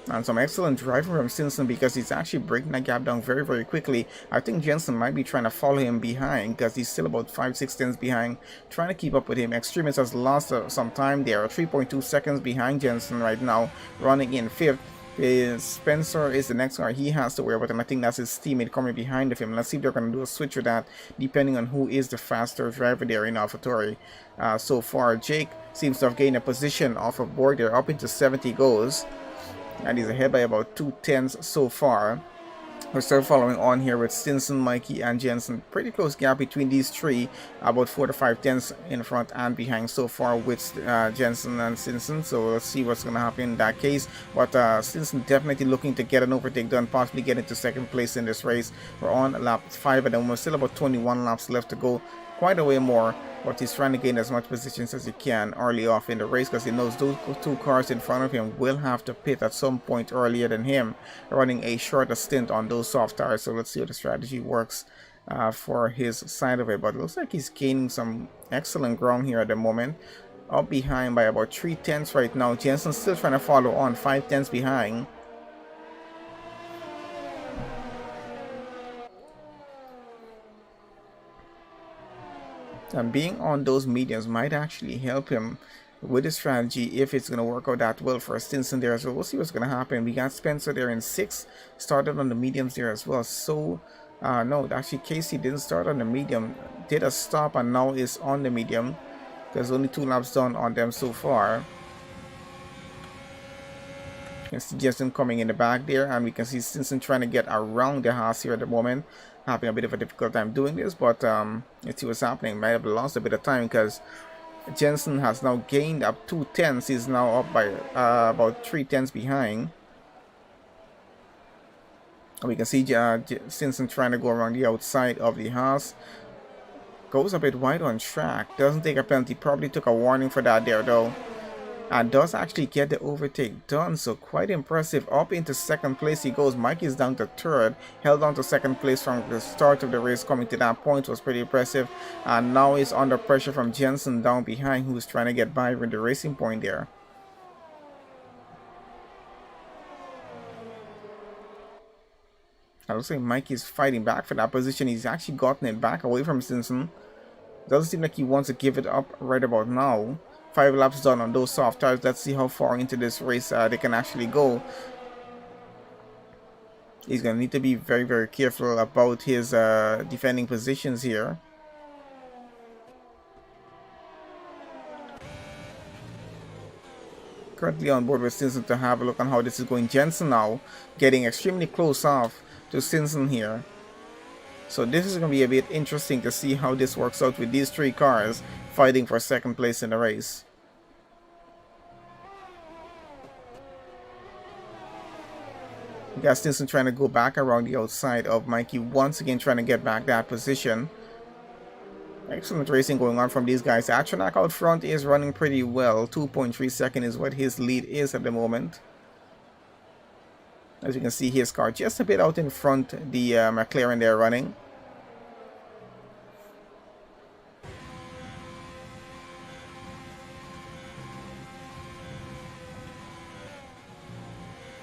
And some excellent driving from Stinson, because he's actually breaking that gap down very, very quickly. I think Jensen might be trying to follow him behind, because he's still about 5-6 tenths behind, trying to keep up with him. Extremist has lost some time there, 3.2 seconds behind Jensen right now, running in 5th. Spencer is the next car he has to worry about, and I think that's his teammate coming behind of him. Let's see if they're going to do a switch with that, depending on who is the faster driver there in AlphaTauri. So far, Jake seems to have gained a position off of Borg there, up into 70 goes. And he's ahead by about 2 tenths so far. We're still following on here with Stinson, Mikey, and Jensen. Pretty close gap between these 3, about 4 to 5 tenths in front and behind so far with Jensen and Stinson. So let's see what's going to happen in that case. But Stinson definitely looking to get an overtake done, possibly get into 2nd place in this race. We're on lap 5, and then we're still about 21 laps left to go. Quite a way more, but he's trying to gain as much positions as he can early off in the race, because he knows those 2 cars in front of him will have to pit at some point earlier than him, running a shorter stint on those soft tires. So let's see how the strategy works for his side of it. But it looks like he's gaining some excellent ground here at the moment. up behind by about 3/10 right now. Jensen still trying to follow on, 5/10 behind. And being on those mediums might actually help him with the strategy if it's going to work out that well for Stinson there as well. We'll see what's going to happen. We got Spencer there in 6, started on the mediums there as well. So no, actually Casey didn't start on the medium, did a stop and now is on the medium. There's only 2 laps done on them so far. You can see Jensen coming in the back there, and we can see Stinson trying to get around the Haas here at the moment, having a bit of a difficult time doing this, but let's see what's happening. Might have lost a bit of time because Jensen has now gained up 2/10. He's now up by about 3/10 behind. And we can see Stinson trying to go around the outside of the Haas. Goes a bit wide on track. Doesn't take a penalty. Probably took a warning for that there though. And does actually get the overtake done. So quite impressive. Up into 2nd place he goes. Mike is down to 3rd. Held on to 2nd place from the start of the race. Coming to that point was pretty impressive. And now he's under pressure from Jensen down behind, who's trying to get by with the racing point there. It looks like Mike is fighting back for that position. He's actually gotten it back away from Stinson. Doesn't seem like he wants to give it up right about now. 5 laps done on those soft tires. Let's see how far into this race they can actually go. He's going to need to be very, very careful about his defending positions here. Currently on board with Stinson to have a look on how this is going. Jensen now getting extremely close off to Stinson here. So this is going to be a bit interesting to see how this works out with these 3 cars fighting for 2nd place in the race. We got Stinson trying to go back around the outside of Mikey, once again trying to get back that position. Excellent racing going on from these guys. Atronak out front is running pretty well. 2.3 seconds is what his lead is at the moment. As you can see, his car just a bit out in front, the McLaren there running.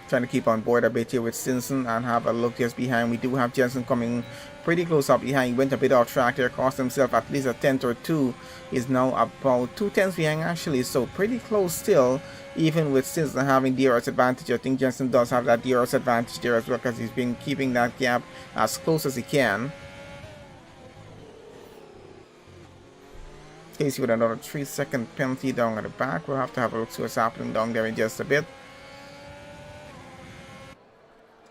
Trying to keep on board a bit here with Stinson and have a look just behind. We do have Jensen coming pretty close up behind. He went a bit off track there, cost himself at least a 10th or 2. Is now about 2/10 behind actually, so pretty close still, even with Stinson having DRS advantage. I think Jensen does have that DRS advantage there as well, because he's been keeping that gap as close as he can. Casey with another 3-second penalty down at the back. We'll have to have a look see what's happening down there in just a bit.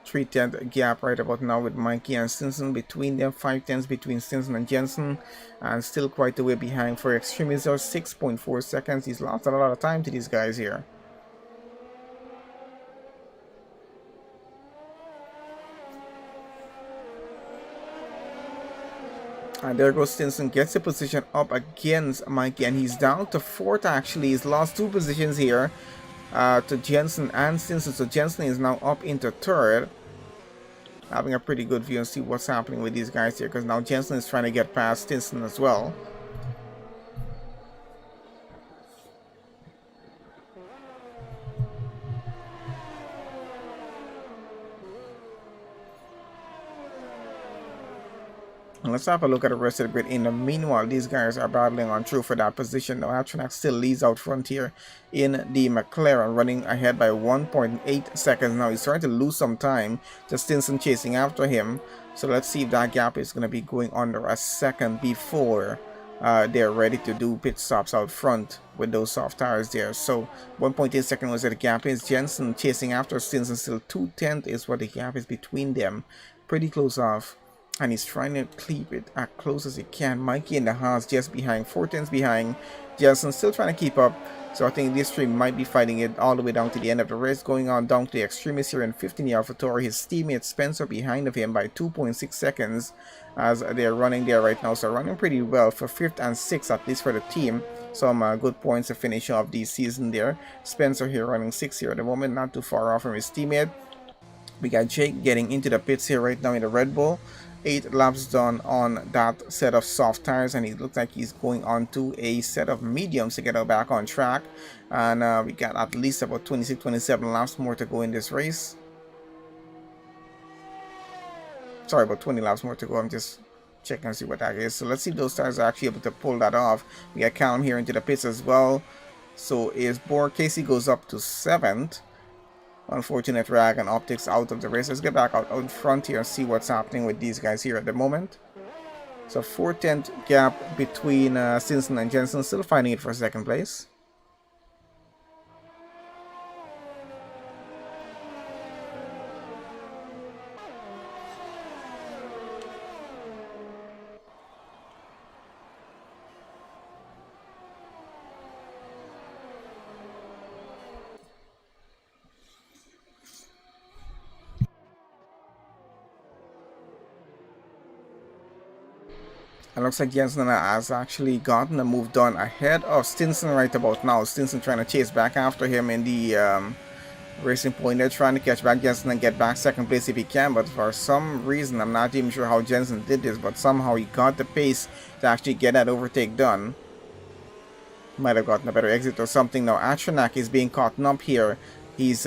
3/10 gap right about now with Mikey and Stinson between them. 5/10 between Stinson and Jensen, and still quite a way behind for Extremis. 6.4 seconds. He's lost a lot of time to these guys here. And there goes Stinson, gets the position up against Mikey, and he's down to 4th actually. He's lost 2 positions here to Jensen and Stinson. So Jensen is now up into 3rd. Having a pretty good view and see what's happening with these guys here, because now Jensen is trying to get past Stinson as well. And let's have a look at the rest of the grid. In the meanwhile, these guys are battling on through for that position. Now Atronak still leads out front here in the McLaren, running ahead by 1.8 seconds. Now he's starting to lose some time to Stinson chasing after him. So let's see if that gap is going to be going under a second before they're ready to do pit stops out front with those soft tires there. So 1.8 seconds was where the gap is. Jensen chasing after Stinson, still 2/10 is what the gap is between them. Pretty close off. And he's trying to keep it as close as he can. Mikey in the Haas just behind, 4/10 behind. Jensen still trying to keep up. So I think these 3 might be fighting it all the way down to the end of the race. Going on down to the Extremis here in 15 AlphaTauri. His teammate Spencer behind of him by 2.6 seconds as they're running there right now. So running pretty well for 5th and 6th, at least for the team. Some good points to finish off the season there. Spencer here running 6th here at the moment, not too far off from his teammate. We got Jake getting into the pits here right now in the Red Bull. 8 laps done on that set of soft tires, and it looks like he's going on to a set of mediums to get us back on track. And we got at least about 26-27 laps more to go in this race. Sorry, about 20 laps more to go. I'm just checking and see what that is. So let's see if those tires are actually able to pull that off. We got Callum here into the pits as well. So is Borg. Casey goes up to 7th. Unfortunate rag and optics out of the race. Let's get back out in front here and see what's happening with these guys here at the moment. So 4/10 gap between Stinson and Jensen, still fighting it for 2nd place. It looks like Jensen has actually gotten a move done ahead of Stinson right about now. Stinson trying to chase back after him in the racing point. They're trying to catch back Jensen and get back 2nd place if he can, but for some reason, I'm not even sure how Jensen did this, but somehow he got the pace to actually get that overtake done. Might have gotten a better exit or something. Now Atronak is being caught up here. He's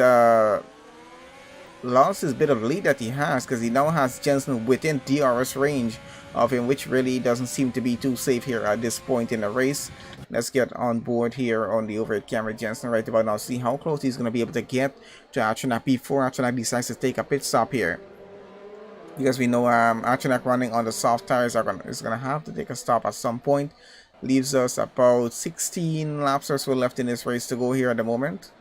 lost his bit of lead that he has, because he now has Jensen within DRS range of him, which really doesn't seem to be too safe here at this point in the race. Let's get on board here on the overhead camera Jensen right about now, see how close he's going to be able to get to Atronak before Atronak decides to take a pit stop here, because we know Atronak running on the soft tires is going to have to take a stop at some point. Leaves us about 16 laps or so left in this race to go here at the moment,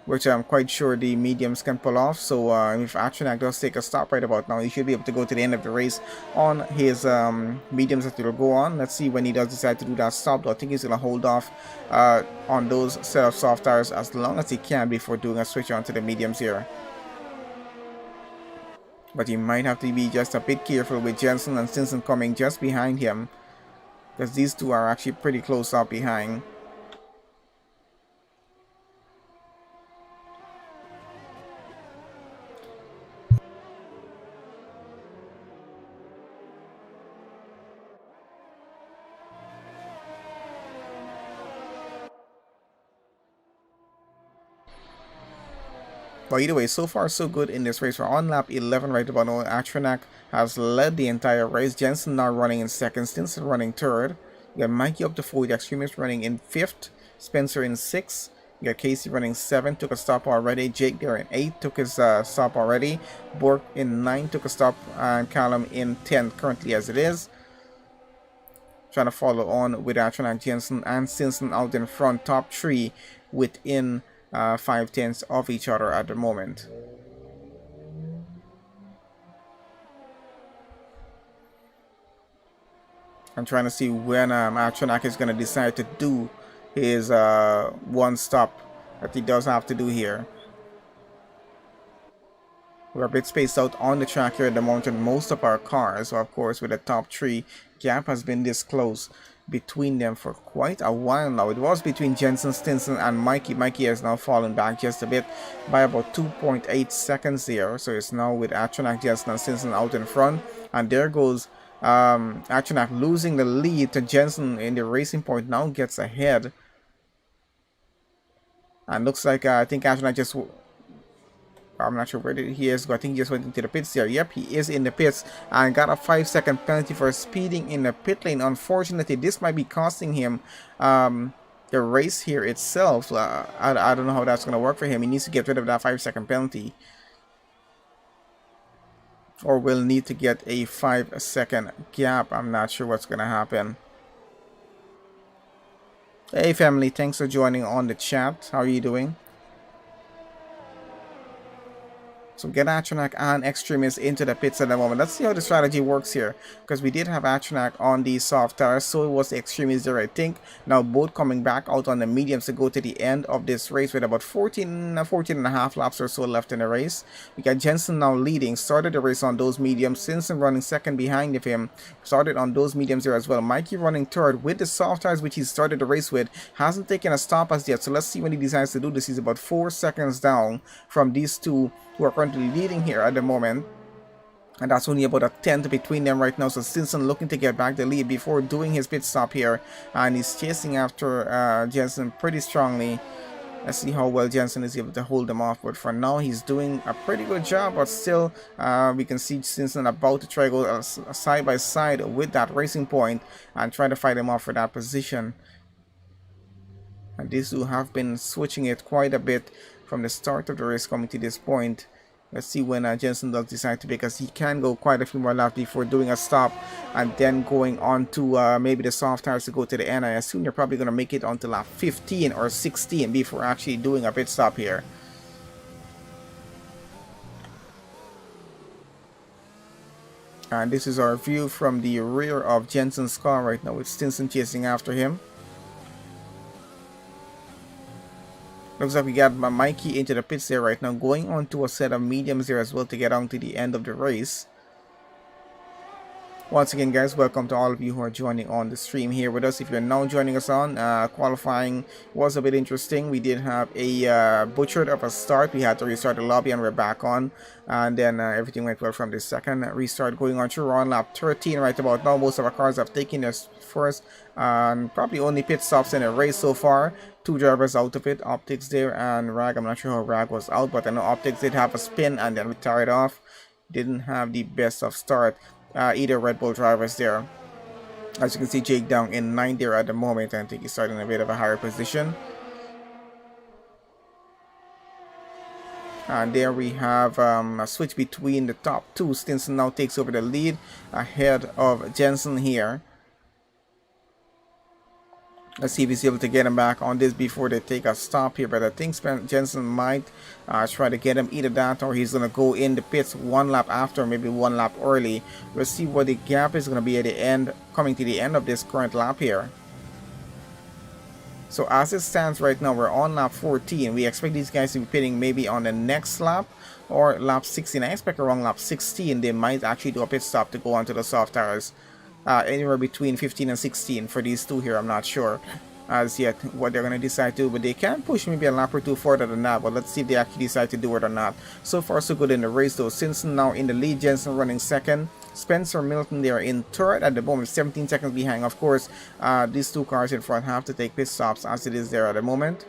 which I'm quite sure the mediums can pull off. So if Atronak does take a stop right about now, he should be able to go to the end of the race on his mediums that will go on. Let's see when he does decide to do that stop, though. I think he's going to hold off on those set of soft tires as long as he can before doing a switch onto the mediums here. But he might have to be just a bit careful with Jensen and Stinson coming just behind him, because these two are actually pretty close up behind. But either way, so far so good in this race. We're on lap 11 right about now. Atronak has led the entire race. Jensen now running in 2nd, Stinson running 3rd. You got Mikey up to 4th, the Extremist running in 5th, Spencer in 6th. You got Casey running 7th, took a stop already. Jake there in 8th, took his stop already. Bork in 9th, took a stop. And Callum in 10th currently as it is. Trying to follow on with Atronak, Jensen and Stinson out in front. Top 3 within 5/10 of each other at the moment. I'm trying to see when Atronak is going to decide to do his one stop that he does have to do here. We're a bit spaced out on the track here at the moment. Most of our cars, so of course with the top 3, gap has been this close between them for quite a while now. It was between Jensen, Stinson and Mikey. Mikey has now fallen back just a bit by about 2.8 seconds there. So it's now with Atronak, Jensen and Stinson out in front. And there goes Atronak losing the lead to Jensen in the racing point. Now gets ahead. And looks like I think Atronak just... I'm not sure where he is, but I think he just went into the pits there. Yep, he is in the pits and got a 5-second penalty for speeding in the pit lane. Unfortunately, this might be costing him the race here itself. I don't know how that's going to work for him. He needs to get rid of that 5-second penalty, or will need to get a 5-second gap. I'm not sure what's going to happen. Hey family, thanks for joining on the chat. How are you doing? So get Atronak and Extremist into the pits at the moment. Let's see how the strategy works here, because we did have Atronak on the soft tires, so it was the Extremist there, I think. Now both coming back out on the mediums to go to the end of this race with about 14 and a half laps or so left in the race. We got Jensen now leading, started the race on those mediums. Stinson running 2nd behind of him, started on those mediums there as well. Mikey running 3rd with the soft tires, which he started the race with. Hasn't taken a stop as yet, so let's see when he decides to do this. He's about 4 seconds down from these two who are currently leading here at the moment. And that's only about a tenth between them right now. So Stinson looking to get back the lead before doing his pit stop here. And he's chasing after Jensen pretty strongly. Let's see how well Jensen is able to hold him off. But for now, he's doing a pretty good job. But still, we can see Stinson about to try to go side by side with that Racing Point and try to fight him off for that position. And these two have been switching it quite a bit from the start of the race coming to this point. Let's see when Jensen does decide to, because he can go quite a few more laps before doing a stop and then going on to maybe the soft tires to go to the end. I assume you're probably going to make it onto lap 15 or 16 before actually doing a pit stop here. And this is our view from the rear of Jensen's car right now with Stinson chasing after him. Looks like we got Mikey into the pits there right now, going on to a set of mediums there as well to get on to the end of the race. Once again, guys, welcome to all of you who are joining on the stream here with us. If you're now joining us on, qualifying was a bit interesting. We did have a butchered of a start. We had to restart the lobby and we're back on. And then everything went well from the second restart, going on through on lap 13 right about now. Most of our cars have taken their first and probably only pit stops in the race so far. Two drivers out of it, Optics there and Rag. I'm not sure how Rag was out, but I know Optics did have a spin and then retired off. Didn't have the best of start. Either Red Bull drivers there. As you can see, Jake down in 9th there at the moment. I think he's starting in a bit of a higher position. And there we have a switch between the top two. Stinson now takes over the lead ahead of Jensen here. Let's see if he's able to get him back on this before they take a stop here. But I think Jensen might try to get him, either that or he's going to go in the pits one lap after, maybe one lap early. We'll see what the gap is going to be at the end, coming to the end of this current lap here. So as it stands right now, we're on lap 14. We expect these guys to be pitting maybe on the next lap or lap 16. I expect around lap 16 they might actually do a pit stop to go onto the soft tires. Anywhere between 15 and 16 for these two here. I'm not sure as yet what they're going to decide to do, but they can push maybe a lap or two further than that. But let's see if they actually decide to do it or not. So far so good in the race though. Simpson now in the lead, Jensen running second, Spencer Milton there in third at the moment, 17 seconds behind. Of course, these two cars in front have to take pit stops as it is there at the moment.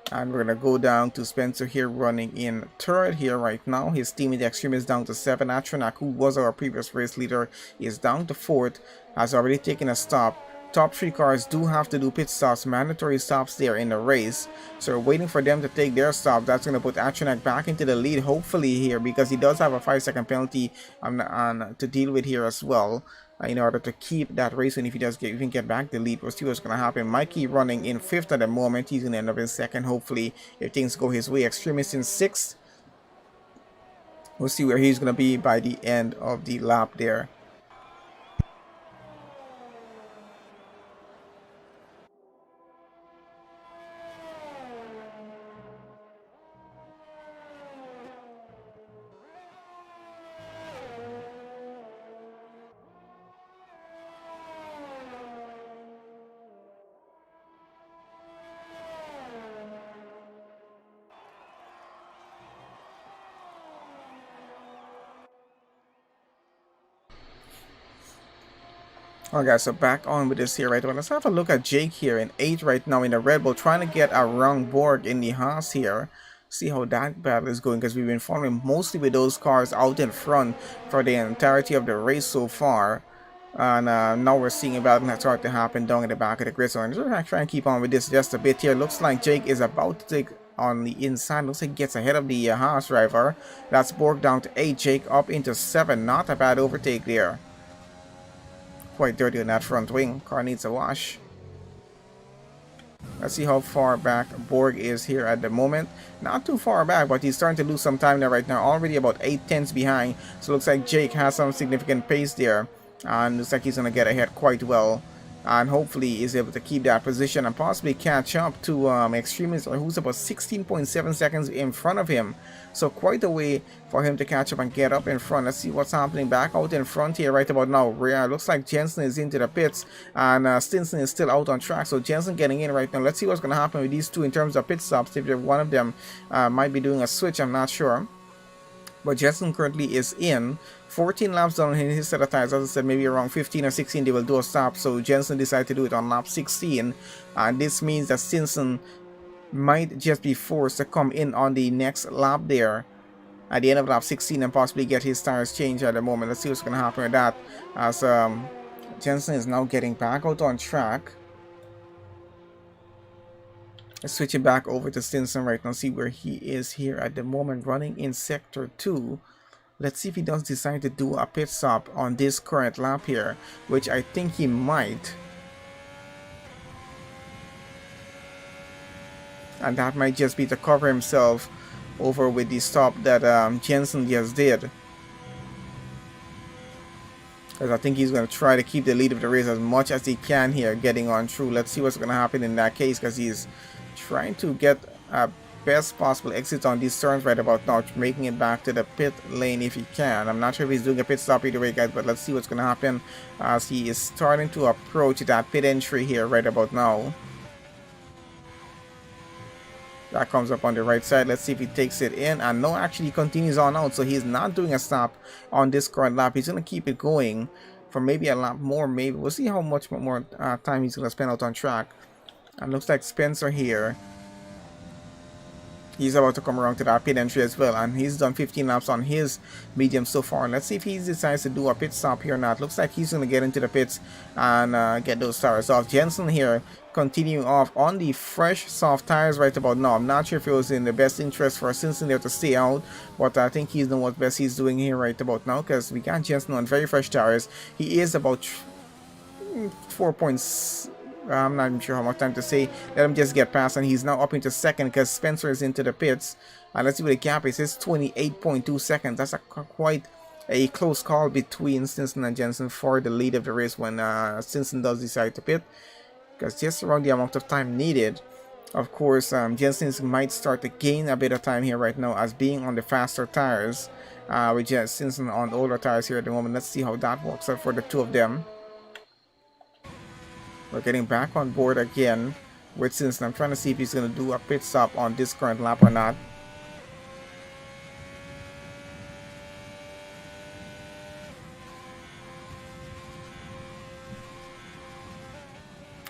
And we're going to go down to Spencer here running in third here right now. His teammate Extreme is down to 7. Atronak, who was our previous race leader, is down to 4th. Has already taken a stop. Top 3 cars do have to do pit stops, mandatory stops there in the race. So we're waiting for them to take their stop. That's going to put Atronak back into the lead, hopefully here, because he does have a 5-second penalty to deal with here as well. In order to keep that race, and if he does even get back the lead, we'll see what's going to happen. Mikey running in 5th at the moment. He's going to end up in 2nd, hopefully, if things go his way. Extremist in 6th. We'll see where he's going to be by the end of the lap there. Alright guys, so back on with this here right now. Let's have a look at Jake here in 8th right now in the Red Bull, trying to get around Borg in the Haas here. See how that battle is going, because we've been following mostly with those cars out in front for the entirety of the race so far. And now we're seeing a battle that's starting to happen down at the back of the grid. So I'm just going to try and keep on with this just a bit here. Looks like Jake is about to take on the inside. Looks like he gets ahead of the Haas driver. That's Borg down to 8, Jake up into 7. Not a bad overtake there. Quite dirty on that front wing. Car needs a wash. Let's see how far back Borg is here at the moment. Not too far back, but he's starting to lose some time there right now. Already about 8 tenths behind. So looks like Jake has some significant pace there. And looks like he's going to get ahead quite well. And hopefully is able to keep that position and possibly catch up to Extremist, who's about 16.7 seconds in front of him. So quite a way for him to catch up and get up in front. Let's see what's happening back out in front here right about now. Looks like Jensen is into the pits and Stinson is still out on track. So Jensen getting in right now. Let's see what's going to happen with these two in terms of pit stops. If one of them might be doing a switch, I'm not sure. But Jensen currently is in 14 laps down in his set of tires. As I said, maybe around 15 or 16 they will do a stop. So Jensen decided to do it on lap 16. And this means that Stinson might just be forced to come in on the next lap there at the end of lap 16 and possibly get his tires changed at the moment. Let's see what's going to happen with that, as Jensen is now getting back out on track. Let's switch it back over to Stinson right now, see where he is here at the moment, running in sector 2. Let's see if he does decide to do a pit stop on this current lap here, which I think he might. And that might just be to cover himself over with the stop that Jensen just did. Because I think he's going to try to keep the lead of the race as much as he can here, getting on through. Let's see what's going to happen in that case, because he's trying to get a best possible exit on these turns right about now, making it back to the pit lane if he can. I'm not sure if he's doing a pit stop either way, guys, but let's see what's going to happen as he is starting to approach that pit entry here right about now. That comes up on the right side. Let's see if he takes it in. And no, actually he continues on out. So he's not doing a stop on this current lap. He's going to keep it going for maybe a lap more. Maybe we'll see how much more time he's going to spend out on track. And looks like Spencer here, he's about to come around to that pit entry as well, and he's done 15 laps on his medium so far. Let's see if he decides to do a pit stop here or not. Looks like he's going to get into the pits and get those tires off. Jensen here continuing off on the fresh soft tires right about now. I'm not sure if it was in the best interest for Simpson there to stay out, but I think he's doing what best he's doing here right about now, because we got Jensen on very fresh tires. He is about 4 points. I'm not even sure how much time to say. Let him just get past, and he's now up into second because Spencer is into the pits. And let's see what the gap is. It's 28.2 seconds. That's quite a close call between Stinson and Jensen for the lead of the race when Stinson does decide to pit, because just around the amount of time needed. Of course, Jensen might start to gain a bit of time here right now as being on the faster tires, with Stinson on the older tires here at the moment. Let's see how that works out for the two of them. We're getting back on board again with Stinson. I'm trying to see if he's going to do a pit stop on this current lap or not.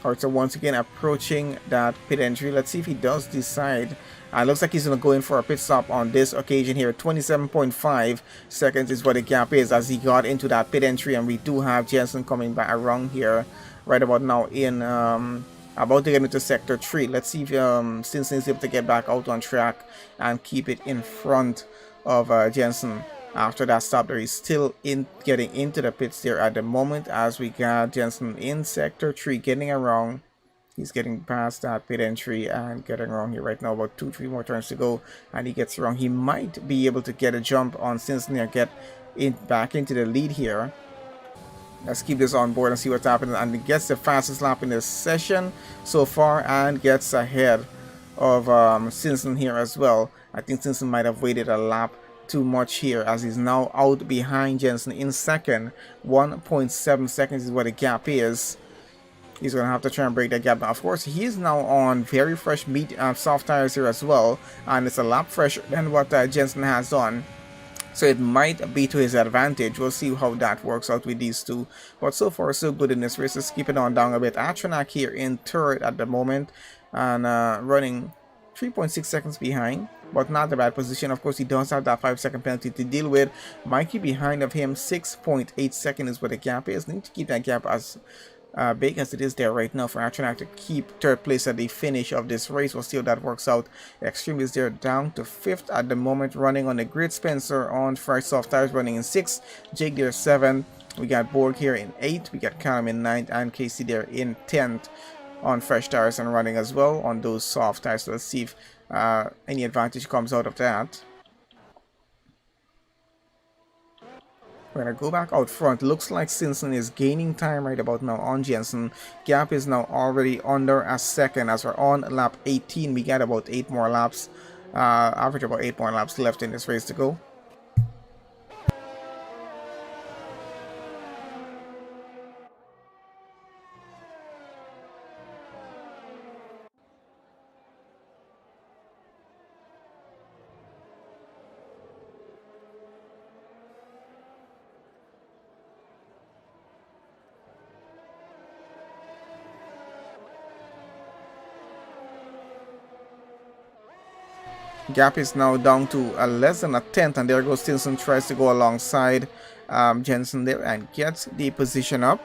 Alright, so once again approaching that pit entry. Let's see if he does decide. Looks like he's going to go in for a pit stop on this occasion here. 27.5 seconds is what the gap is as he got into that pit entry, and we do have Jensen coming back around here right about now in about to get into sector 3. Let's see if Stinson is able to get back out on track and keep it in front of Jensen after that stop there. He's still getting into the pits there at the moment as we got Jensen in sector 3 getting around. He's getting past that pit entry and getting around here right now. About 2-3 more turns to go, and he gets around. He might be able to get a jump on Stinson and get back into the lead here. Let's keep this on board and see what's happening. And he gets the fastest lap in this session so far and gets ahead of Stinson here as well. I think Stinson might have waited a lap too much here as he's now out behind Jensen in second. 1.7 seconds is what the gap is. He's going to have to try and break that gap. Now, of course, he is now on very fresh soft tires here as well, and it's a lap fresher than what Jensen has on. So it might be to his advantage. We'll see how that works out with these two. But so far, so good in this race. Let's keep it on down a bit. Atronak here in third at the moment, and running 3.6 seconds behind, but not a bad position. Of course, he does have that 5-second penalty to deal with. Mikey behind of him, 6.8 seconds is what the gap is. Need to keep that gap as big as it is there right now for Atronak to keep third place at the finish of this race. We'll see how that works out. Extreme is there down to 5th at the moment, running on the grid. Spencer on fresh soft tires running in 6th. Jake there 7th. We got Borg here in 8th. We got Callum in 9th, and Casey there in 10th on fresh tires and running as well on those soft tires. So let's see if any advantage comes out of that. We're going to go back out front. Looks like Stinson is gaining time right about now on Jensen. Gap is now already under a second as we're on lap 18. We got about 8 more laps, average about 8 more laps left in this race to go. Gap is now down to less than a tenth, and there goes Stinson, tries to go alongside Jensen there and gets the position up.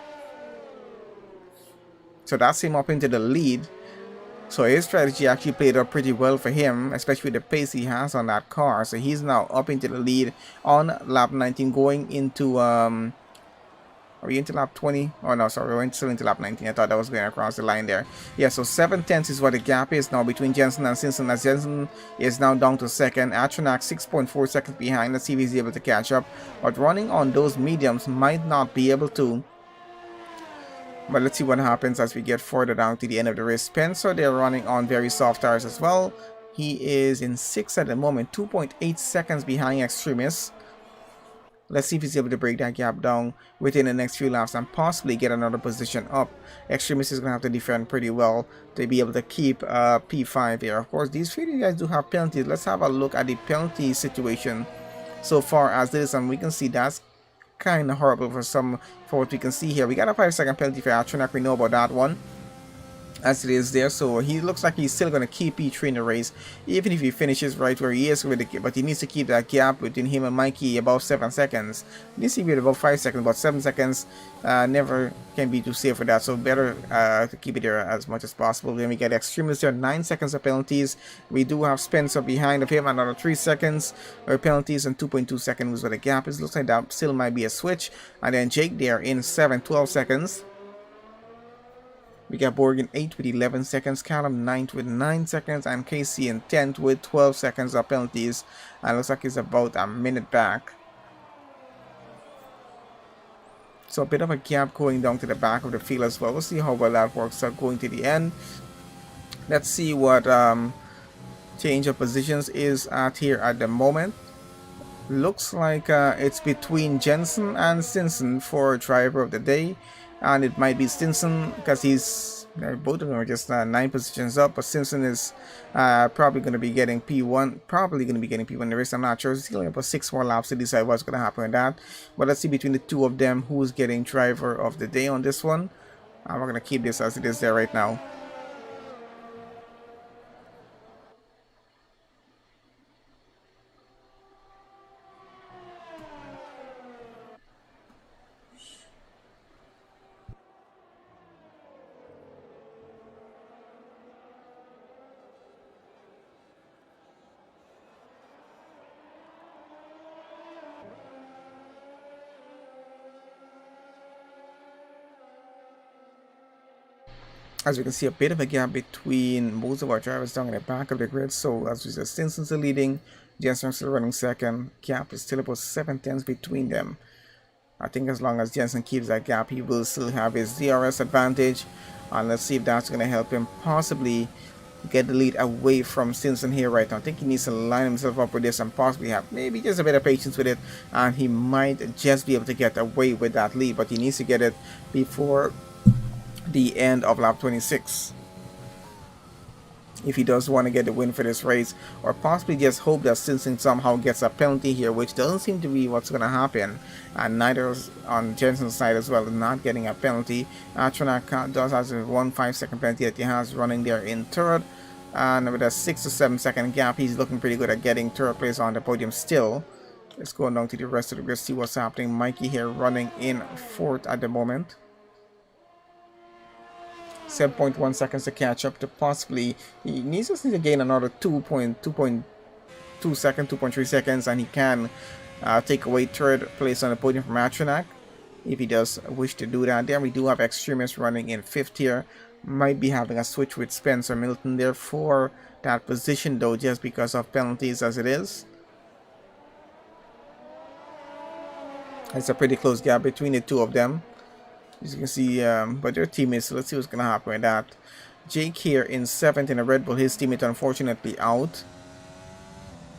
So that's him up into the lead. So his strategy actually played out pretty well for him, especially with the pace he has on that car. So he's now up into the lead on lap 19, going into are we into lap 20? Oh no, sorry, we're still into lap 19. I thought that was going across the line there. Yeah, so 7/10 is what the gap is now between Jensen and Stinson, as Jensen is now down to second. Atronak 6.4 seconds behind. Let's see if he's able to catch up. But running on those mediums might not be able to. But let's see what happens as we get further down to the end of the race. Spencer, they're running on very soft tires as well. He is in 6th at the moment, 2.8 seconds behind Extremis. Let's see if he's able to break that gap down within the next few laps and possibly get another position up. Extremis is going to have to defend pretty well to be able to keep P5 here. Of course, these three guys do have penalties. Let's have a look at the penalty situation so far as this, and we can see that's kind of horrible for what we can see here. We got a 5-second penalty for Atronak. We know about that one as it is there, so he looks like he's still going to keep P3 in the race even if he finishes right where he is with the, but he needs to keep that gap between him and Mikey above 7 seconds. He needs to be about 5 seconds, but 7 seconds never can be too safe for that, so better to keep it there as much as possible. Then we get Extremis there, 9 seconds of penalties. We do have Spencer behind of him, another 3 seconds of penalties, and 2.2 seconds where the gap is. Looks like that still might be a switch. And then Jake there in 12 seconds. We got Borg in 8th with 11 seconds, Callum 9th with 9 seconds, and Casey in 10th with 12 seconds of penalties. And looks like he's about a minute back. So a bit of a gap going down to the back of the field as well. We'll see how well that works out going to the end. Let's see what change of positions is at here at the moment. Looks like it's between Jensen and Stinson for driver of the day. And it might be Stinson because both of them are just 9 positions up. But Stinson is probably going to be getting P1. Probably going to be getting P1 in the race. I'm not sure. It's still about 6 more laps to decide what's going to happen with that. But let's see between the two of them who's getting driver of the day on this one. We're going to keep this as it is there right now. As we can see, a bit of a gap between most of our drivers down in the back of the grid. So as we said, Stinson's leading, Jensen's still running second. Gap is still about 7/10 between them. I think as long as Jensen keeps that gap, he will still have his DRS advantage. And let's see if that's going to help him possibly get the lead away from Stinson here right now. I think he needs to line himself up with this and possibly have maybe just a bit of patience with it, and he might just be able to get away with that lead, but he needs to get it before the end of lap 26 if he does want to get the win for this race, or possibly just hope that Stinson somehow gets a penalty here, which doesn't seem to be what's going to happen, and neither on Jensen's side as well, not getting a penalty. Atronak does have a 1 5-second penalty that he has running there in third, and with a 6 to 7 second gap, he's looking pretty good at getting third place on the podium still. Let's go down to the rest of the grid, see what's happening. Mikey here running in fourth at the moment. 7.1 seconds to catch up to possibly, he needs to gain another 2.2 seconds, 2.3 seconds, and he can take away third place on the podium from Atronak if he does wish to do that. Then we do have Extremis running in 5th here. Might be having a switch with Spencer Milton there for that position though, just because of penalties as it is. It's a pretty close gap between the two of them, as you can see, but their teammates. So let's see what's gonna happen with that. Jake here in 7th in a Red Bull. His teammate unfortunately out,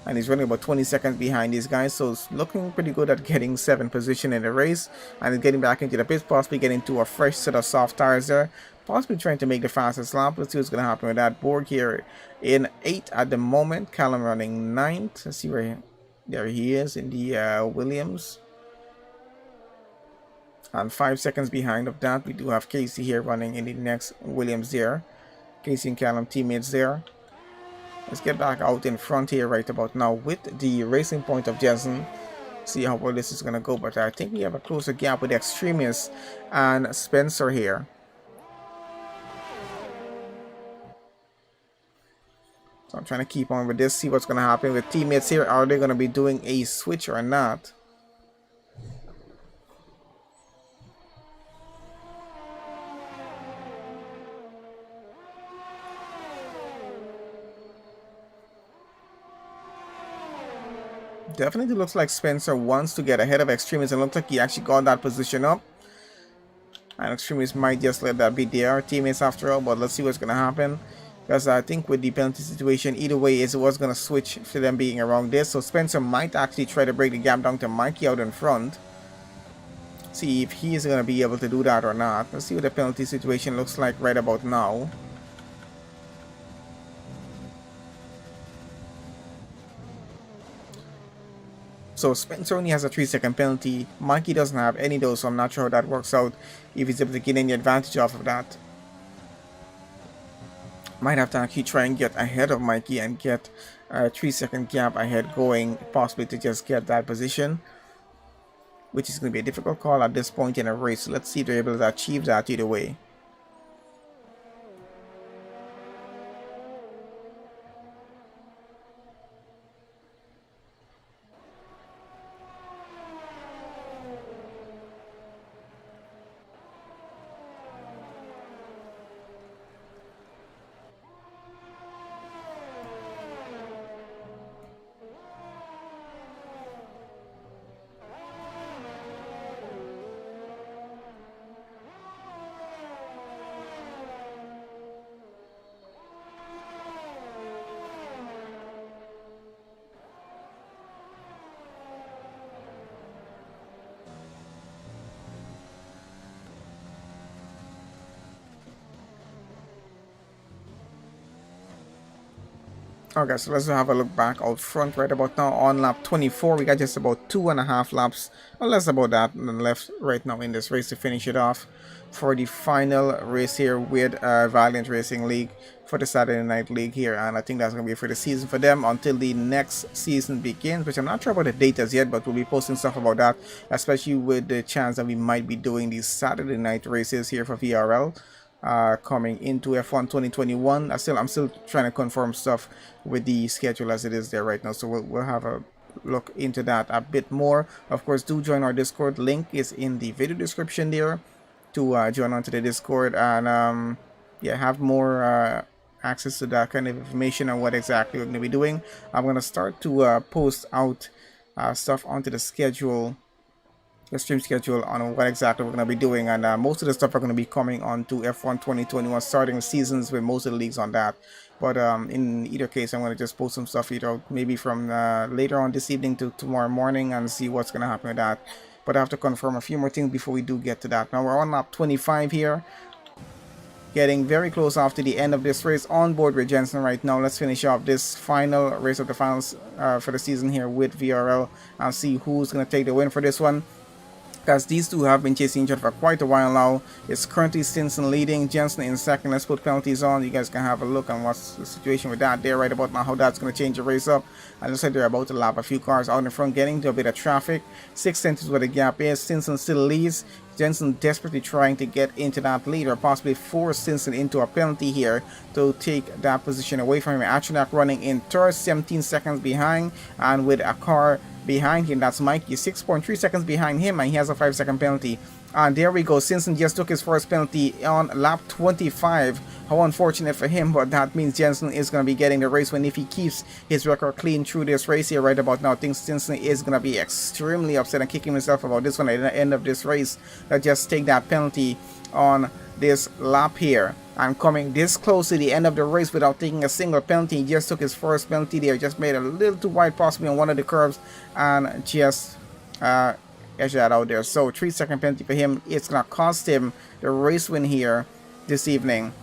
and he's running about 20 seconds behind these guys, so it's looking pretty good at getting 7th position in the race, and he's getting back into the pits, possibly getting to a fresh set of soft tires there, possibly trying to make the fastest lap. Let's see what's gonna happen with that. Borg here in 8th at the moment. Callum running 9th. Let's see where there he is in the Williams. And 5 seconds behind of that, we do have Casey here running in the next Williams there. Casey and Callum teammates there. Let's get back out in front here right about now with the racing point of Jensen. See how well this is going to go, but I think we have a closer gap with Extremist and Spencer here. So I'm trying to keep on with this, see what's going to happen with teammates here. Are they going to be doing a switch or not? Definitely looks like Spencer wants to get ahead of Extremist, and looks like he actually got that position up. And Extremist might just let that be their teammates after all, but let's see what's going to happen. Because I think with the penalty situation, either way, it was going to switch to them being around this. So Spencer might actually try to break the gap down to Mikey out in front. See if he is going to be able to do that or not. Let's see what the penalty situation looks like right about now. So Spencer only has a 3-second penalty. Mikey doesn't have any though, so I'm not sure how that works out. If he's able to get any advantage off of that. Might have to actually try and get ahead of Mikey and get a 3-second gap ahead going, possibly to just get that position, which is going to be a difficult call at this point in a race. So let's see if they're able to achieve that either way. Okay, so let's have a look back out front right about now on lap 24. We got just about 2.5 laps, or less about that, left right now in this race to finish it off for the final race here with Valiant Racing League for the Saturday Night League here. And I think that's going to be for the season for them until the next season begins, which I'm not sure about the date as yet, but we'll be posting stuff about that, especially with the chance that we might be doing these Saturday night races here for VRL. Coming into F1 2021. I'm still trying to confirm stuff with the schedule as it is there right now, so we'll have a look into that a bit more. Of course, do join our Discord. Link is in the video description there to join onto the Discord and yeah, have more access to that kind of information on what exactly we're going to be doing. I'm going to start to post out stuff onto the schedule, the stream schedule, on what exactly we're going to be doing, and most of the stuff are going to be coming on to F1 2021 starting seasons with most of the leagues on that. But in either case, I'm going to just post some stuff either maybe from later on this evening to tomorrow morning and see what's going to happen with that. But I have to confirm a few more things before we do get to that. Now we're on lap 25 here, getting very close after the end of this race on board with Jensen right now. Let's finish off this final race of the finals for the season here with VRL and see who's going to take the win for this one, because these two have been chasing each other for quite a while now. It's currently Stinson leading, Jensen in second. Let's put penalties on. You guys can have a look on what's the situation with that there right about now, how that's going to change the race up. As I said, they're about to lap a few cars out in front, getting to a bit of traffic. 6 tenths is where the gap is. Stinson still leads. Jensen desperately trying to get into that lead, or possibly force Stinson into a penalty here to take that position away from him. Atronak running in third, 17 seconds behind, and with a car behind him, that's Mikey, 6.3 seconds behind him, and he has a 5-second penalty. And there we go, Stinson just took his first penalty on lap 25. How unfortunate for him, but that means Jensen is going to be getting the race win if he keeps his record clean through this race here right about now. I think Stinson is going to be extremely upset and kicking himself about this one at the end of this race, that just take that penalty on this lap here. And coming this close to the end of the race without taking a single penalty. He just took his first penalty there, just made a little too wide possibly on one of the curves and just edged that out there. So 3-second penalty for him. It's gonna cost him the race win here this evening.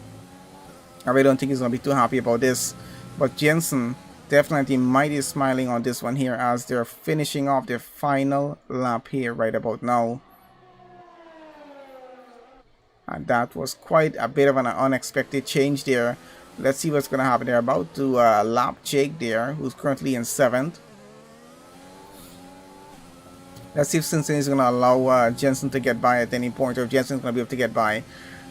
I really don't think he's gonna be too happy about this, but Jensen definitely mighty smiling on this one here as they're finishing off their final lap here right about now. And that was quite a bit of an unexpected change there Let's see what's going to happen. They're about to lap Jake there, who's currently in 7th. Let's see if Stinson is going to allow Jensen to get by at any point, or if Jensen's going to be able to get by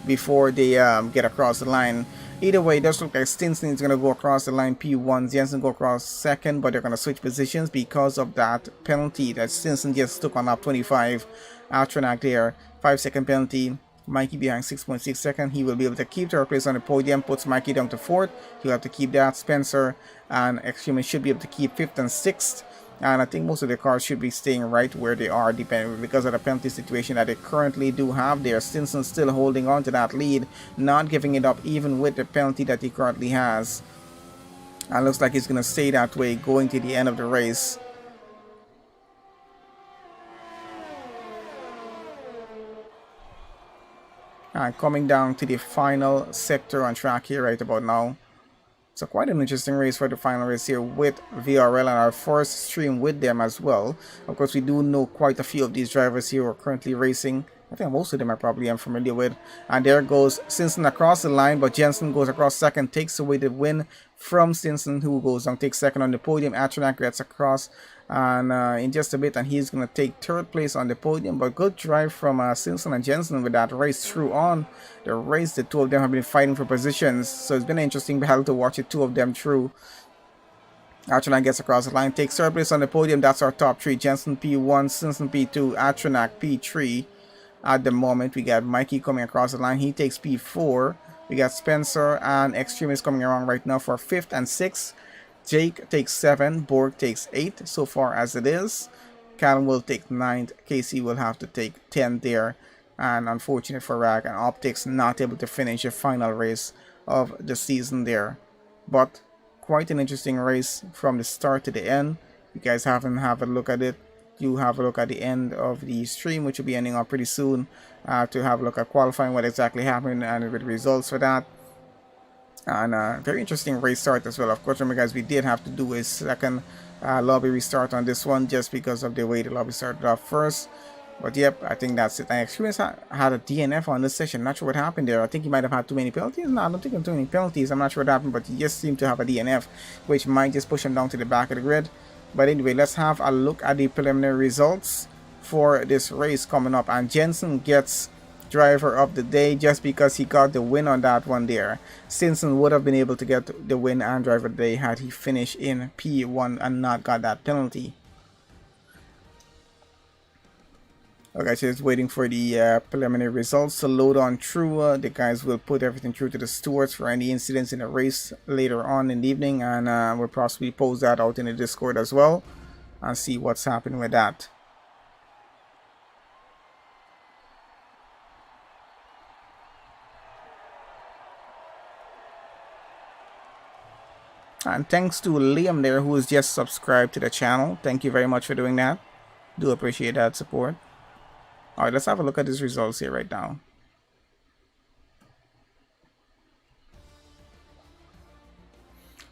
before they get across the line. Either way, it does look like Stinson is going to go across the line P1, Jensen go across 2nd, but they're going to switch positions because of that penalty that Stinson just took on lap 25. Atronak there, 5-second penalty. Mikey behind 6.6 seconds. He will be able to keep third place on the podium, puts Mikey down to 4th. He'll have to keep that. Spencer and Extreme should be able to keep 5th and 6th. And I think most of the cars should be staying right where they are, depending because of the penalty situation that they currently do have there. Stinson still holding on to that lead, not giving it up even with the penalty that he currently has. And looks like he's going to stay that way going to the end of the race. And coming down to the final sector on track here right about now. So quite an interesting race for the final race here with VRL, and our first stream with them as well. Of course, we do know quite a few of these drivers here who are currently racing. I think most of them I probably am familiar with. And there goes Stinson across the line, but Jensen goes across 2nd, takes away the win from Stinson, who goes on, takes 2nd on the podium. Atronak gets across and in just a bit, and he's going to take 3rd place on the podium. But good drive from Stinson and Jensen with that race through on the race. The two of them have been fighting for positions, so it's been an interesting battle to watch the two of them through. Atronak gets across the line, takes 3rd place on the podium. That's our top 3. Jensen P1, Stinson P2, Atronak P3. At the moment, we got Mikey coming across the line. He takes P4. We got Spencer and Extremist coming around right now for 5th and 6th. Jake takes 7. Borg takes 8 so far as it is. Callum will take 9th. Casey will have to take 10 there. And unfortunate for Rag and Optics, not able to finish the final race of the season there. But quite an interesting race from the start to the end. You guys haven't have a look at it. You have a look at the end of the stream, which will be ending up pretty soon, to have a look at qualifying, what exactly happened, and with results for that. And very interesting race start as well. Of course, remember guys, we did have to do a second lobby restart on this one just because of the way the lobby started off first. But yep, I think that's it. I actually had a DNF on this session. Not sure what happened there. I think he might have had too many penalties. No, I don't think too many penalties. I'm not sure what happened, but he just seemed to have a DNF, which might just push him down to the back of the grid. But anyway, let's have a look at the preliminary results for this race coming up. And Jensen gets driver of the day just because he got the win on that one there. Stinson would have been able to get the win and driver of the day had he finished in P1 and not got that penalty. Okay, so just waiting for the preliminary results to load on through. The guys will put everything through to the stewards for any incidents in the race later on in the evening, and we'll possibly post that out in the Discord as well and see what's happening with that. And thanks to Liam there, who has just subscribed to the channel. Thank you very much for doing that. Do appreciate that support. Alright, let's have a look at these results here right now.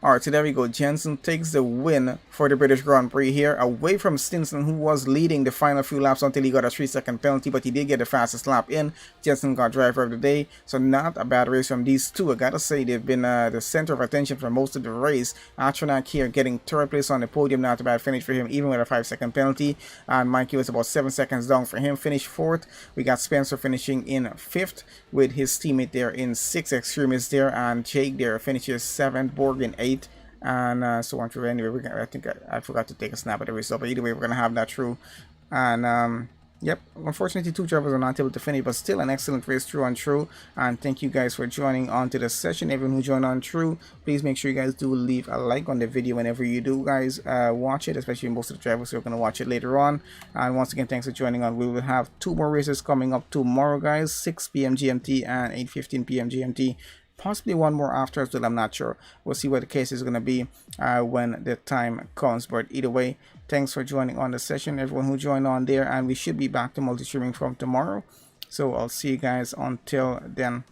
Alright, so there we go. Jensen takes the win for the British Grand Prix here, away from Stinson, who was leading the final few laps until he got a 3-second penalty, but he did get the fastest lap in. Jensen got driver of the day, so not a bad race from these two. I gotta say, they've been the center of attention for most of the race. Atronak here getting 3rd place on the podium, not a bad finish for him, even with a 5-second penalty. And Mikey was about 7 seconds down for him, finished 4th. We got Spencer finishing in 5th, with his teammate there in 6th, Extremist there, and Jake there finishes 7th, Borg in 8th. And so on through. Anyway, I think I forgot to take a snap of the result, but either way, we're gonna have that through. And yep, unfortunately 2 drivers are not able to finish, but still an excellent race through and through. And thank you guys for joining on to the session. Everyone who joined on through, please make sure you guys do leave a like on the video whenever you do guys watch it, especially most of the drivers who are going to watch it later on. And once again, thanks for joining on. We will have 2 more races coming up tomorrow guys, 6 p.m. GMT and 8:15 p.m. GMT. Possibly one more after as well, I'm not sure. We'll see what the case is going to be when the time comes. But either way, thanks for joining on the session, everyone who joined on there. And we should be back to multi-streaming from tomorrow. So I'll see you guys until then.